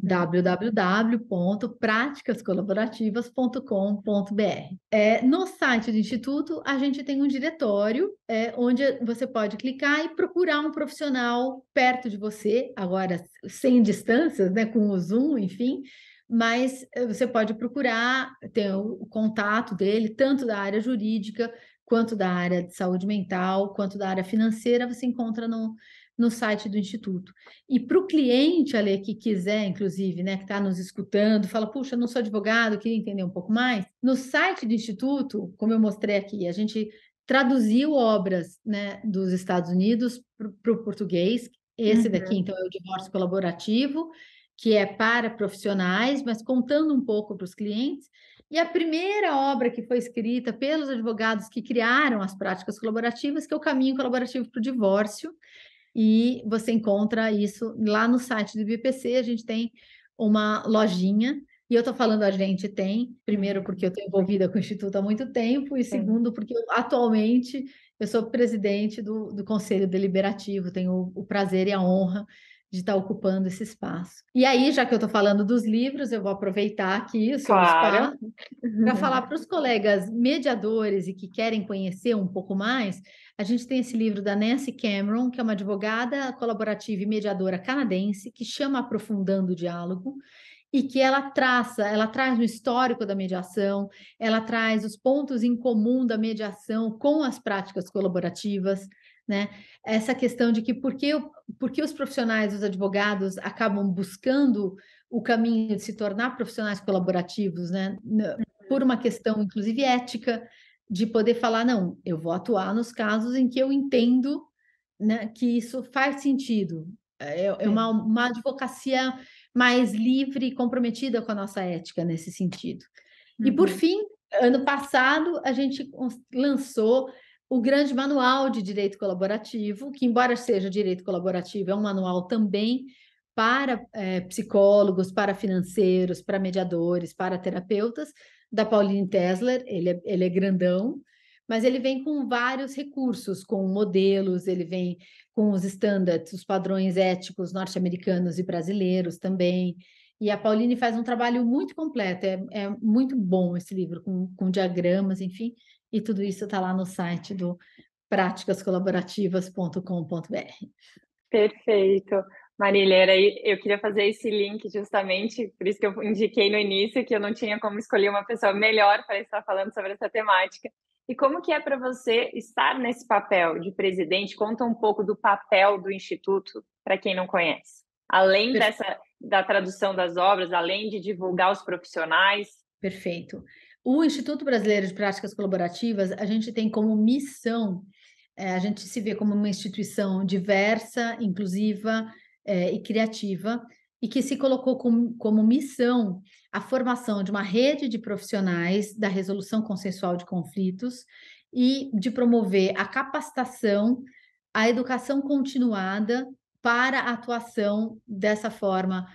www.praticascolaborativas.com.br. No site do Instituto, a gente tem um diretório, onde você pode clicar e procurar um profissional perto de você, agora sem distâncias, né, com o Zoom, enfim, mas você pode procurar, tem o contato dele, tanto da área jurídica, quanto da área de saúde mental, quanto da área financeira, você encontra no site do Instituto. E para o cliente, Ale, que quiser, inclusive, né, que está nos escutando, fala, puxa, eu não sou advogado, queria entender um pouco mais, no site do Instituto, como eu mostrei aqui, a gente traduziu obras, né, dos Estados Unidos para o português. Esse daqui, então, é o divórcio colaborativo, que é para profissionais, mas contando um pouco para os clientes. E a primeira obra que foi escrita pelos advogados que criaram as práticas colaborativas, que é o Caminho Colaborativo para o Divórcio, e você encontra isso lá no site do IBPC. A gente tem uma lojinha, e eu estou falando a gente tem, primeiro porque eu estou envolvida com o Instituto há muito tempo, e segundo porque atualmente eu sou presidente do Conselho Deliberativo, tenho o prazer e a honra de estar ocupando esse espaço. E aí, já que eu estou falando dos livros, eu vou aproveitar aqui o seu Claro. espaço para falar para os colegas mediadores e que querem conhecer um pouco mais. A gente tem esse livro da Nancy Cameron, que é uma advogada colaborativa e mediadora canadense, que chama Aprofundando o Diálogo, e que ela traz o histórico da mediação, ela traz os pontos em comum da mediação com as práticas colaborativas, né? Essa questão de que por que os profissionais, os advogados, acabam buscando o caminho de se tornar profissionais colaborativos, né? Por uma questão, inclusive, ética, de poder falar, não, eu vou atuar nos casos em que eu entendo, né, que isso faz sentido. É uma advocacia mais livre e comprometida com a nossa ética nesse sentido. E, por fim, ano passado, a gente lançou o grande manual de direito colaborativo, que, embora seja direito colaborativo, é um manual também para psicólogos, para financeiros, para mediadores, para terapeutas, da Pauline Tesler. Ele é grandão, mas ele vem com vários recursos, com modelos, ele vem com os standards, os padrões éticos norte-americanos e brasileiros também. E a Pauline faz um trabalho muito completo, é muito bom esse livro, com diagramas, enfim, e tudo isso está lá no site do praticascolaborativas.com.br. Perfeito. Marília, eu queria fazer esse link justamente, por isso que eu indiquei no início que eu não tinha como escolher uma pessoa melhor para estar falando sobre essa temática. E como que é para você estar nesse papel de presidente? Conta um pouco do papel do Instituto para quem não conhece. Além da tradução das obras, além de divulgar os profissionais. Perfeito. O Instituto Brasileiro de Práticas Colaborativas, a gente tem como missão, a gente se vê como uma instituição diversa, inclusiva e criativa, e que se colocou como missão a formação de uma rede de profissionais da resolução consensual de conflitos e de promover a capacitação, a educação continuada para a atuação dessa forma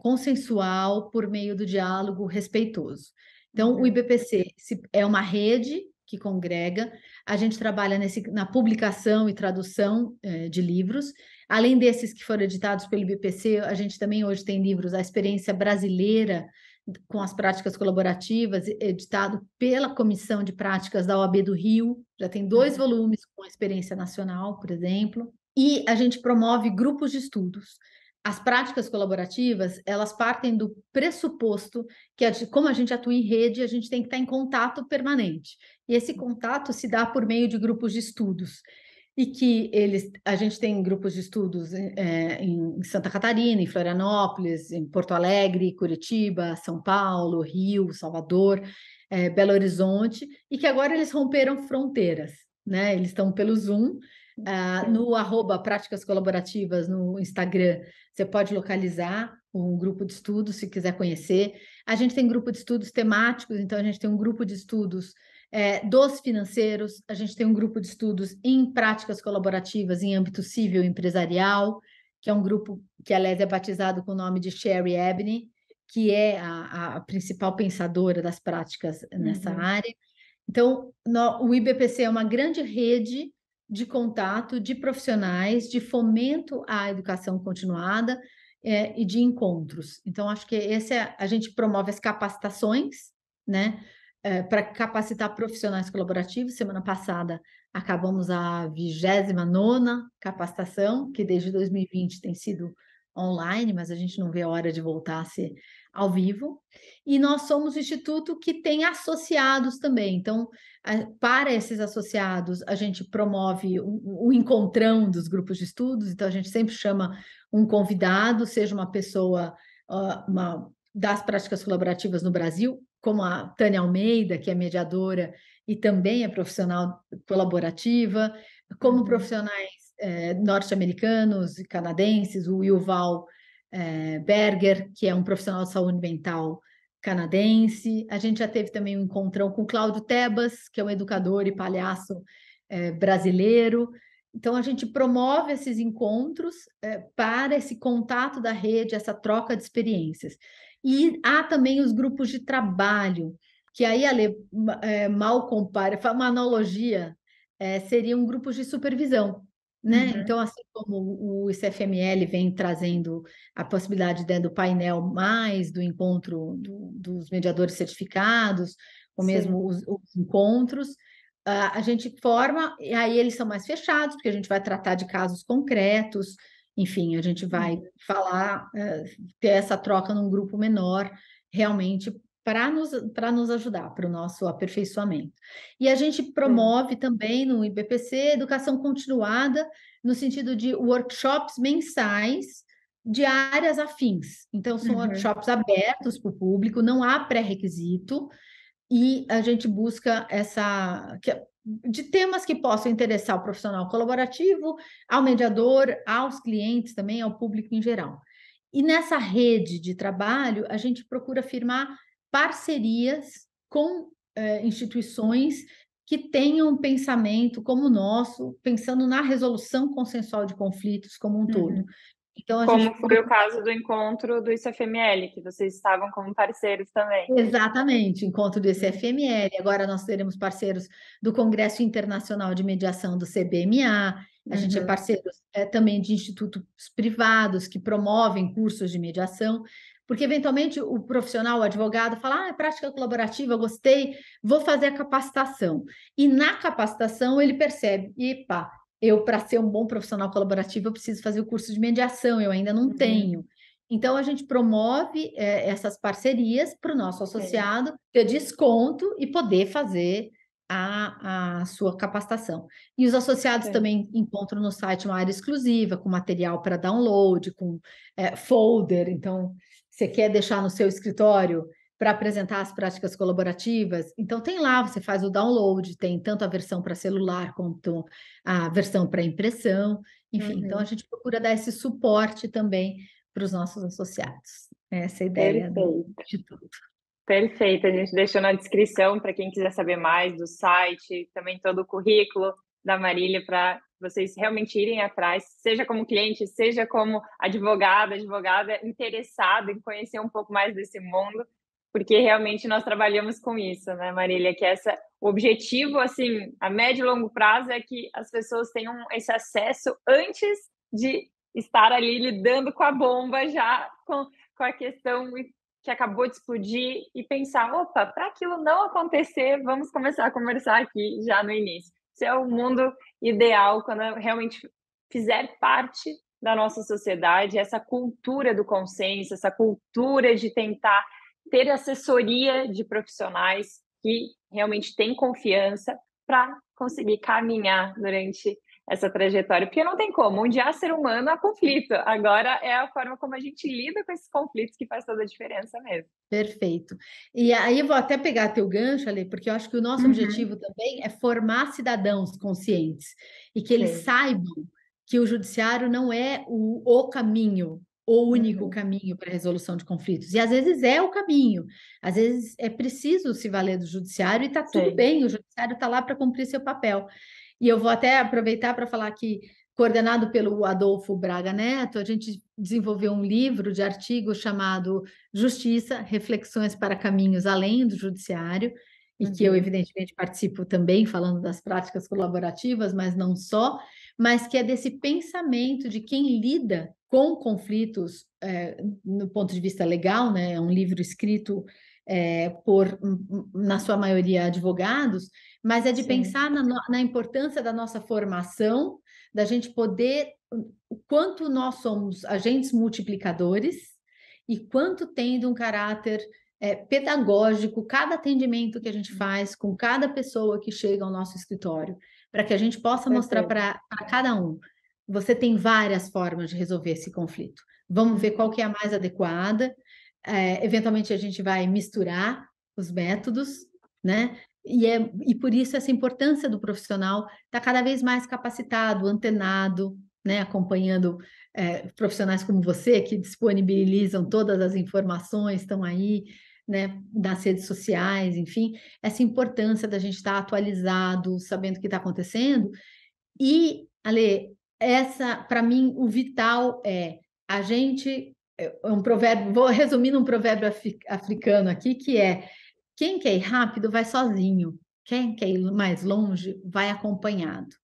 consensual por meio do diálogo respeitoso. Então, o IBPC é uma rede que congrega, a gente trabalha na publicação e tradução de livros. Além desses que foram editados pelo IBPC, a gente também hoje tem livros A Experiência Brasileira com as Práticas Colaborativas, editado pela Comissão de Práticas da OAB do Rio, já tem 2 volumes com a Experiência Nacional, por exemplo. E a gente promove grupos de estudos. As práticas colaborativas, elas partem do pressuposto que, como a gente atua em rede, a gente tem que estar em contato permanente. E esse contato se dá por meio de grupos de estudos. E que a gente tem grupos de estudos em Santa Catarina, em Florianópolis, em Porto Alegre, Curitiba, São Paulo, Rio, Salvador, Belo Horizonte, e que agora eles romperam fronteiras, né? Eles estão pelo Zoom, no @práticas colaborativas no Instagram, você pode localizar um grupo de estudos se quiser conhecer. A gente tem grupo de estudos temáticos, então a gente tem um grupo de estudos dos financeiros, a gente tem um grupo de estudos em práticas colaborativas em âmbito civil e empresarial, que é um grupo que, aliás, é batizado com o nome de Sherry Ebney, que é a principal pensadora das práticas nessa área. Então, o IBPC é uma grande rede de contato de profissionais, de fomento à educação continuada e de encontros. Então, acho que a gente promove as capacitações, né, para capacitar profissionais colaborativos. Semana passada acabamos a 29ª capacitação, que desde 2020 tem sido online, mas a gente não vê a hora de voltar a ser ao vivo. E nós somos o instituto que tem associados também. Então, para esses associados, a gente promove o encontrão dos grupos de estudos. Então, a gente sempre chama um convidado, seja uma pessoa das práticas colaborativas no Brasil, como a Tânia Almeida, que é mediadora e também é profissional colaborativa, como profissionais norte-americanos e canadenses, o Yuval Berger, que é um profissional de saúde mental canadense. A gente já teve também um encontrão com Cláudio Tebas, que é um educador e palhaço brasileiro. Então, a gente promove esses encontros para esse contato da rede, essa troca de experiências. E há também os grupos de trabalho, que aí, Ale, mal compara, uma analogia, seriam grupos de supervisão, né? Então, assim como o ICFML vem trazendo a possibilidade dentro do painel mais do encontro dos mediadores certificados, ou mesmo os encontros, a gente forma, e aí eles são mais fechados, porque a gente vai tratar de casos concretos, enfim, a gente vai falar, ter essa troca num grupo menor, realmente para nos ajudar, para o nosso aperfeiçoamento. E a gente promove também no IBPC educação continuada, no sentido de workshops mensais de áreas afins. Então, são workshops abertos para o público, não há pré-requisito, e a gente busca de temas que possam interessar o profissional colaborativo, ao mediador, aos clientes também, ao público em geral. E nessa rede de trabalho, a gente procura firmar parcerias com instituições que tenham um pensamento como o nosso, pensando na resolução consensual de conflitos como um todo. Então, como foi o caso do encontro do ICFML, que vocês estavam como parceiros também. Exatamente, encontro do ICFML. Agora nós teremos parceiros do Congresso Internacional de Mediação do CBMA. A gente é parceiro também de institutos privados que promovem cursos de mediação, porque eventualmente o profissional, o advogado, fala: é prática colaborativa, gostei, vou fazer a capacitação. E na capacitação ele percebe: epa, eu, para ser um bom profissional colaborativo, eu preciso fazer o curso de mediação, eu ainda não tenho. Então, a gente promove essas parcerias para o nosso associado ter desconto e poder fazer a sua capacitação. E os associados também encontram no site uma área exclusiva, com material para download, com folder. Então, você quer deixar no seu escritório para apresentar as práticas colaborativas? Então, tem lá, você faz o download, tem tanto a versão para celular quanto a versão para impressão. Enfim, então a gente procura dar esse suporte também para os nossos associados. Essa é a ideia do Instituto. Perfeito, a gente deixou na descrição para quem quiser saber mais do site, também todo o currículo da Marília, para vocês realmente irem atrás, seja como cliente, seja como advogada interessada em conhecer um pouco mais desse mundo, porque realmente nós trabalhamos com isso, né, Marília? Que o objetivo, assim, a médio e longo prazo é que as pessoas tenham esse acesso antes de estar ali lidando com a bomba, já com a questão que acabou de explodir, e pensar: opa, para aquilo não acontecer, vamos começar a conversar aqui já no início. Esse é o mundo ideal, quando realmente fizer parte da nossa sociedade, essa cultura do consenso, essa cultura de tentar ter assessoria de profissionais que realmente têm confiança para conseguir caminhar durante essa trajetória, porque não tem como, onde há ser humano há conflito. Agora é a forma como a gente lida com esses conflitos que faz toda a diferença mesmo. Perfeito. E aí eu vou até pegar teu gancho ali, porque eu acho que o nosso objetivo também é formar cidadãos conscientes e que eles saibam que o judiciário não é o caminho, o único caminho para a resolução de conflitos. E às vezes é o caminho, às vezes é preciso se valer do judiciário e está tudo bem, o judiciário está lá para cumprir seu papel. E eu vou até aproveitar para falar que, coordenado pelo Adolfo Braga Neto, a gente desenvolveu um livro de artigos chamado Justiça, Reflexões para Caminhos Além do Judiciário. e que eu, evidentemente, participo também, falando das práticas colaborativas, mas não só, mas que é desse pensamento de quem lida com conflitos, no ponto de vista legal, né? É um livro escrito por, na sua maioria, advogados, mas é de Sim. pensar na importância da nossa formação, da gente poder, o quanto nós somos agentes multiplicadores e quanto tem de um caráter pedagógico cada atendimento que a gente faz com cada pessoa que chega ao nosso escritório, para que a gente possa mostrar para cada um. Você tem várias formas de resolver esse conflito. Vamos ver qual que é a mais adequada. Eventualmente a gente vai misturar os métodos, né? E por isso essa importância do profissional estar cada vez mais capacitado, antenado, né? Acompanhando profissionais como você, que disponibilizam todas as informações, estão aí, né, nas redes sociais, enfim, essa importância da gente estar atualizado, sabendo o que está acontecendo. E, Ale, essa, para mim, o vital é a gente. É um provérbio, vou resumir num provérbio africano aqui, que é: quem quer ir rápido vai sozinho, quem quer ir mais longe vai acompanhado.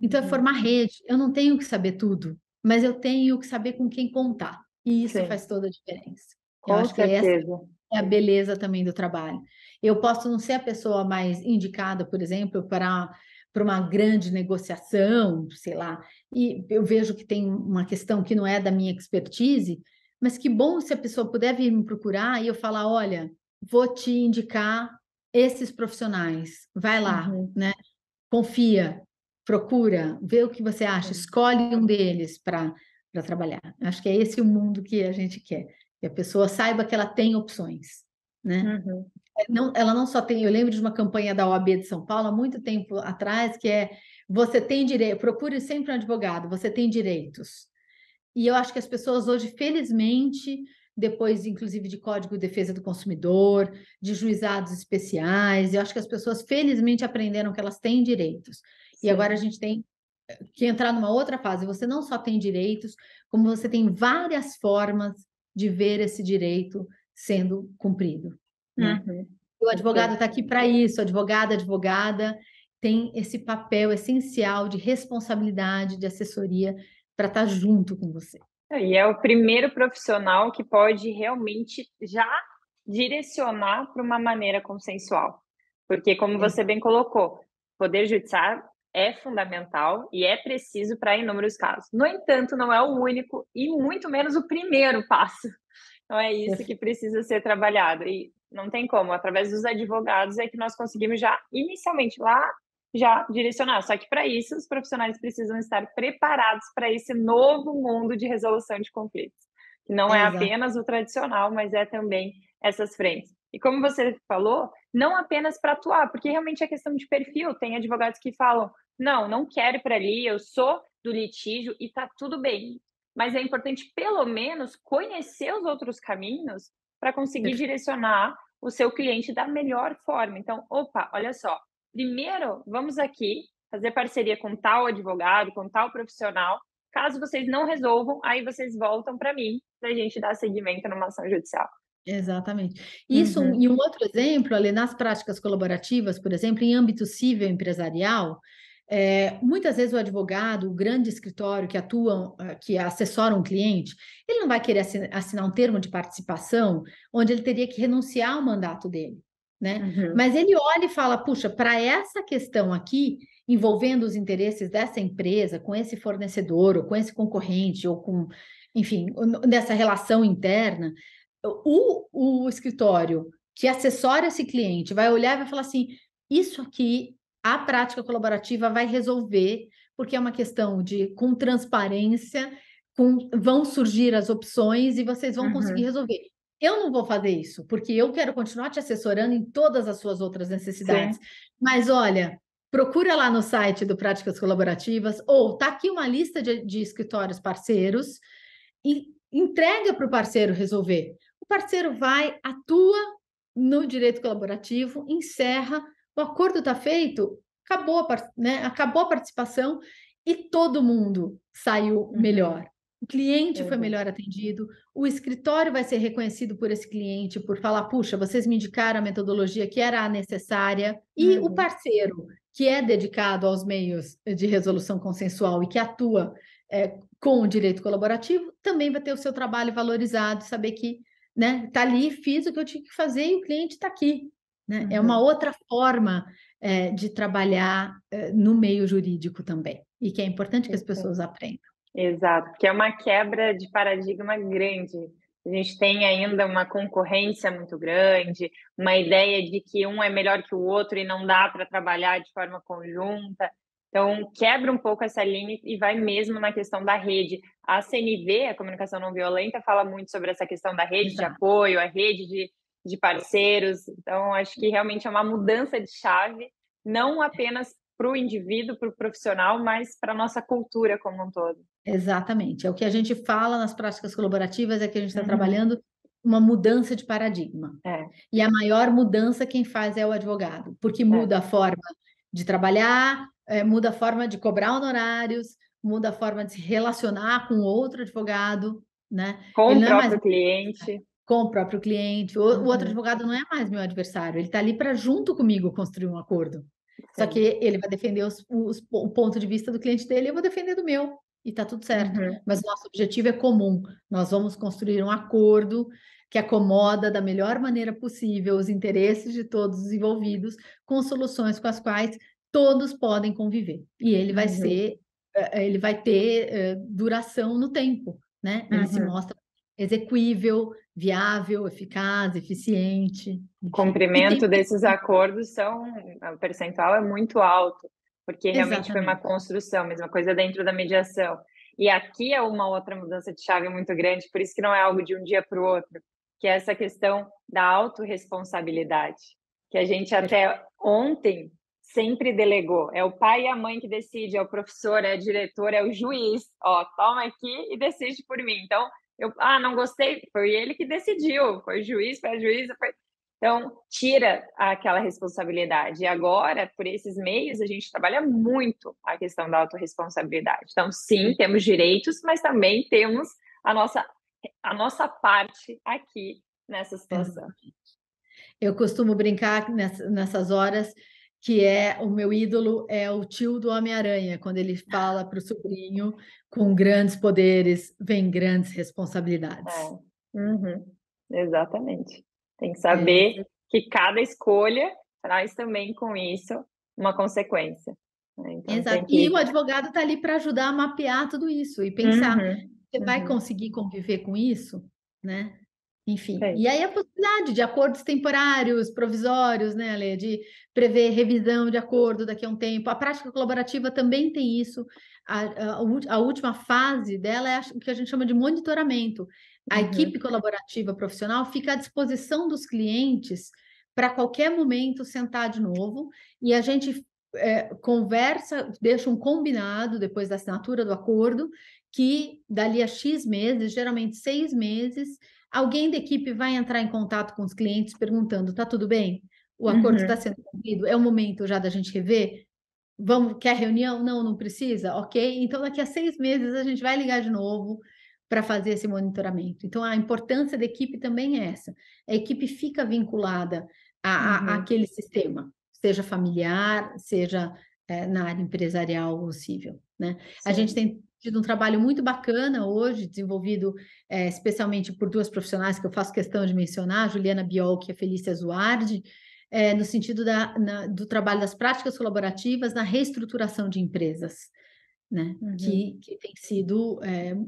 Então, é formar rede. Eu não tenho que saber tudo, mas eu tenho que saber com quem contar. E isso Sim, faz toda a diferença. Eu com acho que essa certeza. é a beleza também do trabalho. Eu posso não ser a pessoa mais indicada, por exemplo, para uma grande negociação, sei lá, e eu vejo que tem uma questão que não é da minha expertise, mas que bom se a pessoa puder vir me procurar e eu falar, olha, vou te indicar esses profissionais, vai lá, né? Confia, procura, vê o que você acha, Sim. escolhe um deles para trabalhar. Acho que é esse o mundo que a gente quer, que a pessoa saiba que ela tem opções, né? Uhum. Não, ela não só tem, eu lembro de uma campanha da OAB de São Paulo há muito tempo atrás, que é: você tem direito, procure sempre um advogado, você tem direitos. E eu acho que as pessoas hoje, felizmente, depois, inclusive, de Código de Defesa do Consumidor, de juizados especiais, eu acho que as pessoas, felizmente, aprenderam que elas têm direitos. E agora a Sim. gente tem que entrar numa outra fase. Você não só tem direitos, como você tem várias formas de ver esse direito sendo cumprido, né? Uhum. O advogado Perfeito. está aqui para isso, advogada tem esse papel essencial de responsabilidade, de assessoria, para estar junto com você. E é o primeiro profissional que pode realmente já direcionar para uma maneira consensual. Porque, como você bem colocou, o poder judiciário é fundamental e é preciso para inúmeros casos. No entanto, não é o único e muito menos o primeiro passo. Então, é isso que precisa ser trabalhado. E não tem como, através dos advogados é que nós conseguimos já, inicialmente, lá, já direcionar. Só que para isso, os profissionais precisam estar preparados para esse novo mundo de resolução de conflitos, que não é Exato. apenas o tradicional, mas é também essas frentes. E como você falou, não apenas para atuar, porque realmente é questão de perfil. Tem advogados que falam: não, não quero ir para ali, eu sou do litígio e está tudo bem. Mas é importante, pelo menos, conhecer os outros caminhos para conseguir direcionar o seu cliente da melhor forma. Então, opa, olha só, primeiro vamos aqui fazer parceria com tal advogado, com tal profissional. Caso vocês não resolvam, aí vocês voltam para mim, para a gente dar seguimento numa ação judicial. Exatamente. Uhum. E um outro exemplo, ali nas práticas colaborativas, por exemplo, em âmbito civil empresarial, muitas vezes o advogado, o grande escritório que atua, que assessora um cliente, ele não vai querer assinar um termo de participação onde ele teria que renunciar ao mandato dele, né? Uhum. Mas ele olha e fala: puxa, para essa questão aqui, envolvendo os interesses dessa empresa, com esse fornecedor, ou com esse concorrente, ou com, enfim, nessa relação interna, o escritório que assessora esse cliente vai olhar e vai falar assim: isso aqui a prática colaborativa vai resolver, porque é uma questão de, com transparência, vão surgir as opções e vocês vão conseguir Uhum. resolver. Eu não vou fazer isso, porque eu quero continuar te assessorando em todas as suas outras necessidades. Sim. Mas olha, procura lá no site do Práticas Colaborativas, ou tá aqui uma lista de escritórios parceiros, e entrega para o parceiro resolver. O parceiro vai, atua no direito colaborativo, encerra, o acordo está feito, acabou, né? Acabou a participação e todo mundo saiu Uhum. melhor, o cliente foi Uhum. melhor atendido, o escritório vai ser reconhecido por esse cliente, por falar, puxa, vocês me indicaram a metodologia que era a necessária, e o Uhum. parceiro, que é dedicado aos meios de resolução consensual e que atua com o direito colaborativo, também vai ter o seu trabalho valorizado, saber que, né, tá ali, fiz o que eu tinha que fazer e o cliente está aqui, né? É uma Uhum. outra forma de trabalhar no meio jurídico também, e que é importante que as Isso. pessoas aprendam. Exato, porque é uma quebra de paradigma grande. A gente tem ainda uma concorrência muito grande, uma ideia de que um é melhor que o outro e não dá para trabalhar de forma conjunta. Então, quebra um pouco essa linha e vai mesmo na questão da rede. A CNV, a Comunicação Não Violenta, fala muito sobre essa questão da rede de Exato. apoio, a rede de parceiros. Então, acho que realmente é uma mudança de chave, não apenas para o indivíduo, para o profissional, mas para a nossa cultura como um todo. Exatamente. É o que a gente fala nas práticas colaborativas, é que a gente está Uhum. trabalhando uma mudança de paradigma. É, E a maior mudança quem faz é o advogado, porque é. muda a forma de trabalhar, muda a forma de cobrar honorários, muda a forma de se relacionar com outro advogado, né? Com Ele o não é mais próprio cliente. com o próprio cliente, o outro Uhum. advogado não é mais meu adversário, ele está ali para, junto comigo, construir um acordo. Só que Sim. ele vai defender o ponto de vista do cliente dele, eu vou defender do meu, e está tudo certo. Uhum. Mas o nosso objetivo é comum, nós vamos construir um acordo que acomoda da melhor maneira possível os interesses de todos os envolvidos, com soluções com as quais todos podem conviver. E ele vai Uhum. ser, ele vai ter duração no tempo, né? Ele se Uhum. mostra exequível, viável, eficaz, eficiente, O enfim. E tem cumprimento desses acordos são o percentual é muito alto, porque realmente foi uma exatamente. construção, mesma coisa dentro da mediação. E aqui é uma outra mudança de chave muito grande, por isso que não é algo de um dia para o outro, que é essa questão da autorresponsabilidade, que a gente até ontem sempre delegou. É o pai e a mãe que decide, é o professor, é o diretor, é o juiz. Ó, toma aqui e decide por mim. Então, não gostei, foi ele que decidiu, foi o juiz, foi a juíza, foi... Então, tira aquela responsabilidade. E agora, por esses meios, a gente trabalha muito a questão da autorresponsabilidade. Então, sim, temos direitos, mas também temos a nossa, a nossa parte aqui nessa situação. Eu costumo brincar nessas horas que é o meu ídolo é o tio do Homem-Aranha, quando ele fala para o sobrinho, com grandes poderes vem grandes responsabilidades. É. Uhum. Exatamente. Tem que É, saber que cada escolha traz também com isso uma consequência, né? Então tem exato. E que... o advogado está ali para ajudar a mapear tudo isso e pensar, Uhum. você vai Uhum. conseguir conviver com isso, né? Enfim, É. e aí a possibilidade de acordos temporários, provisórios, né, Ale, de prever revisão de acordo daqui a um tempo. A prática colaborativa também tem isso. A última fase dela é o que a gente chama de monitoramento. A equipe Uhum. colaborativa profissional fica à disposição dos clientes para qualquer momento sentar de novo e a gente conversa, deixa um combinado depois da assinatura do acordo que dali a X meses, geralmente 6 meses, alguém da equipe vai entrar em contato com os clientes perguntando: tá tudo bem? O acordo está Uhum. sendo cumprido? É o momento já da gente rever? Vamos, quer reunião? Não, não precisa? Ok. Então, daqui a 6 meses, a gente vai ligar de novo para fazer esse monitoramento. Então, a importância da equipe também é essa. A equipe fica vinculada Uhum. àquele sistema, seja familiar, seja na área empresarial ou civil, né? A gente Sim. tem tido um trabalho muito bacana hoje, desenvolvido especialmente por duas profissionais que eu faço questão de mencionar, a Juliana Biolk e a Felícia Zuardi, no sentido do trabalho das práticas colaborativas na reestruturação de empresas, né? Uhum. Que tem sido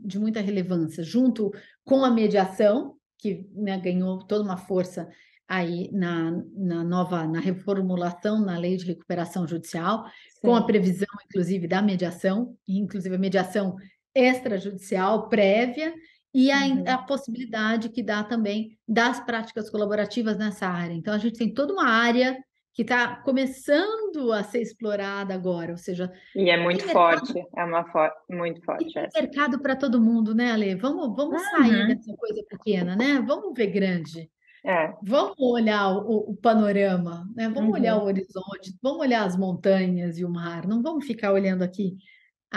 de muita relevância, junto com a mediação, que, né, ganhou toda uma força aí na reformulação na lei de recuperação judicial, com a Sim. previsão, inclusive, da mediação, inclusive a mediação extrajudicial prévia, e a Uhum. possibilidade que dá também das práticas colaborativas nessa área. Então, a gente tem toda uma área que está começando a ser explorada agora, ou seja, E é tem muito mercado, forte, é muito e forte tem essa. mercado para todo mundo, né, Ale? Vamos sair Uhum. dessa coisa pequena, né? Vamos ver grande. É. Vamos olhar o panorama, né? Vamos olhar o Uhum. horizonte, vamos olhar as montanhas e o mar. Não vamos ficar olhando aqui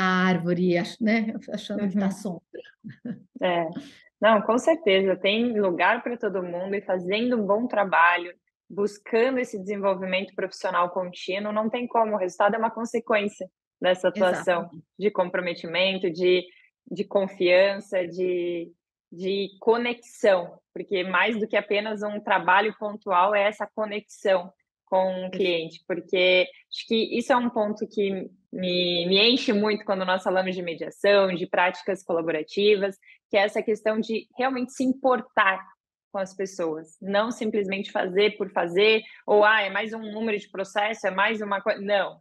a árvore, né? Achando que está sombra. É. Não, com certeza, tem lugar para todo mundo e fazendo um bom trabalho, buscando esse desenvolvimento profissional contínuo, não tem como, o resultado é uma consequência dessa atuação Exatamente. de comprometimento, de confiança, de conexão, porque mais do que apenas um trabalho pontual é essa conexão com o cliente, porque acho que isso é um ponto que me enche muito quando nós falamos de mediação, de práticas colaborativas, que é essa questão de realmente se importar com as pessoas, não simplesmente fazer por fazer, ou é mais um número de processo, é mais uma coisa. Não,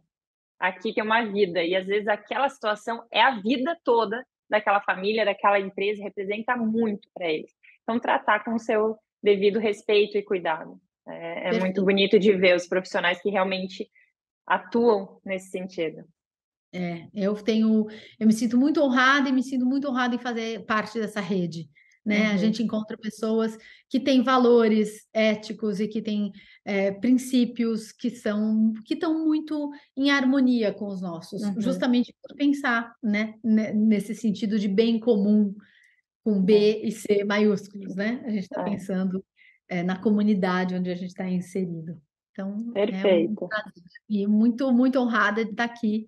aqui tem uma vida, e às vezes aquela situação é a vida toda daquela família, daquela empresa, representa muito para eles. Então, tratar com o seu devido respeito e cuidado. É muito Perfeito. bonito de ver os profissionais que realmente atuam nesse sentido. Eu me sinto muito honrada e me sinto muito honrada em fazer parte dessa rede, né? A Uhum, gente encontra pessoas que têm valores éticos e que têm princípios que estão muito em harmonia com os nossos, uhum, justamente por pensar, né? Nesse sentido de bem comum, com B e C maiúsculos, né? A gente está é, pensando na comunidade onde a gente está inserido. Então, é um perfeito. prazer e muito, muito honrada de estar aqui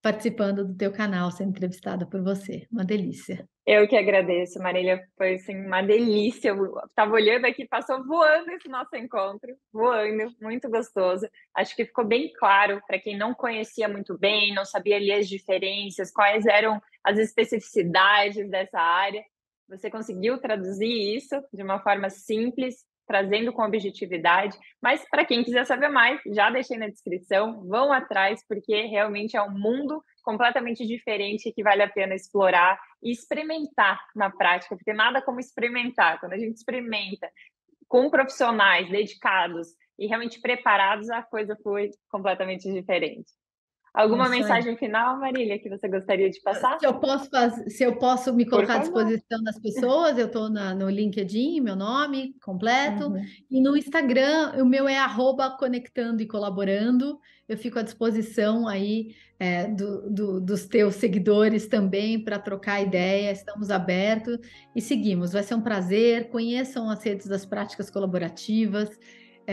participando do teu canal, sendo entrevistada por você. Uma delícia. Eu que agradeço, Marília, foi assim, uma delícia. Eu estava olhando aqui, passou voando esse nosso encontro, voando, muito gostoso. Acho que ficou bem claro para quem não conhecia muito bem, não sabia ali as diferenças, quais eram as especificidades dessa área. Você conseguiu traduzir isso de uma forma simples, trazendo com objetividade. Mas para quem quiser saber mais, já deixei na descrição, vão atrás, porque realmente é um mundo completamente diferente que vale a pena explorar e experimentar na prática, porque nada como experimentar. Quando a gente experimenta com profissionais dedicados e realmente preparados, a coisa foi completamente diferente. É Alguma isso aí. mensagem final, Marília, que você gostaria de passar? Se eu posso me Por colocar à favor. disposição das pessoas, eu estou no LinkedIn, meu nome completo, Uhum. e no Instagram, o meu é @conectando e colaborando. Eu fico à disposição aí dos teus seguidores também para trocar ideia. Estamos abertos e seguimos. Vai ser um prazer. Conheçam as redes das práticas colaborativas,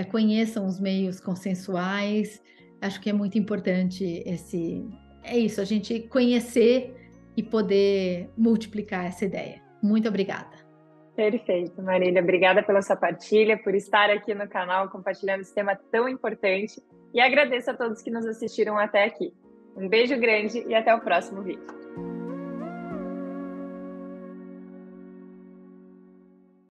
conheçam os meios consensuais. Acho que é muito importante é isso, a gente conhecer e poder multiplicar essa ideia. Muito obrigada. Perfeito, Marília. Obrigada pela sua partilha, por estar aqui no canal compartilhando esse tema tão importante. E agradeço a todos que nos assistiram até aqui. Um beijo grande e até o próximo vídeo.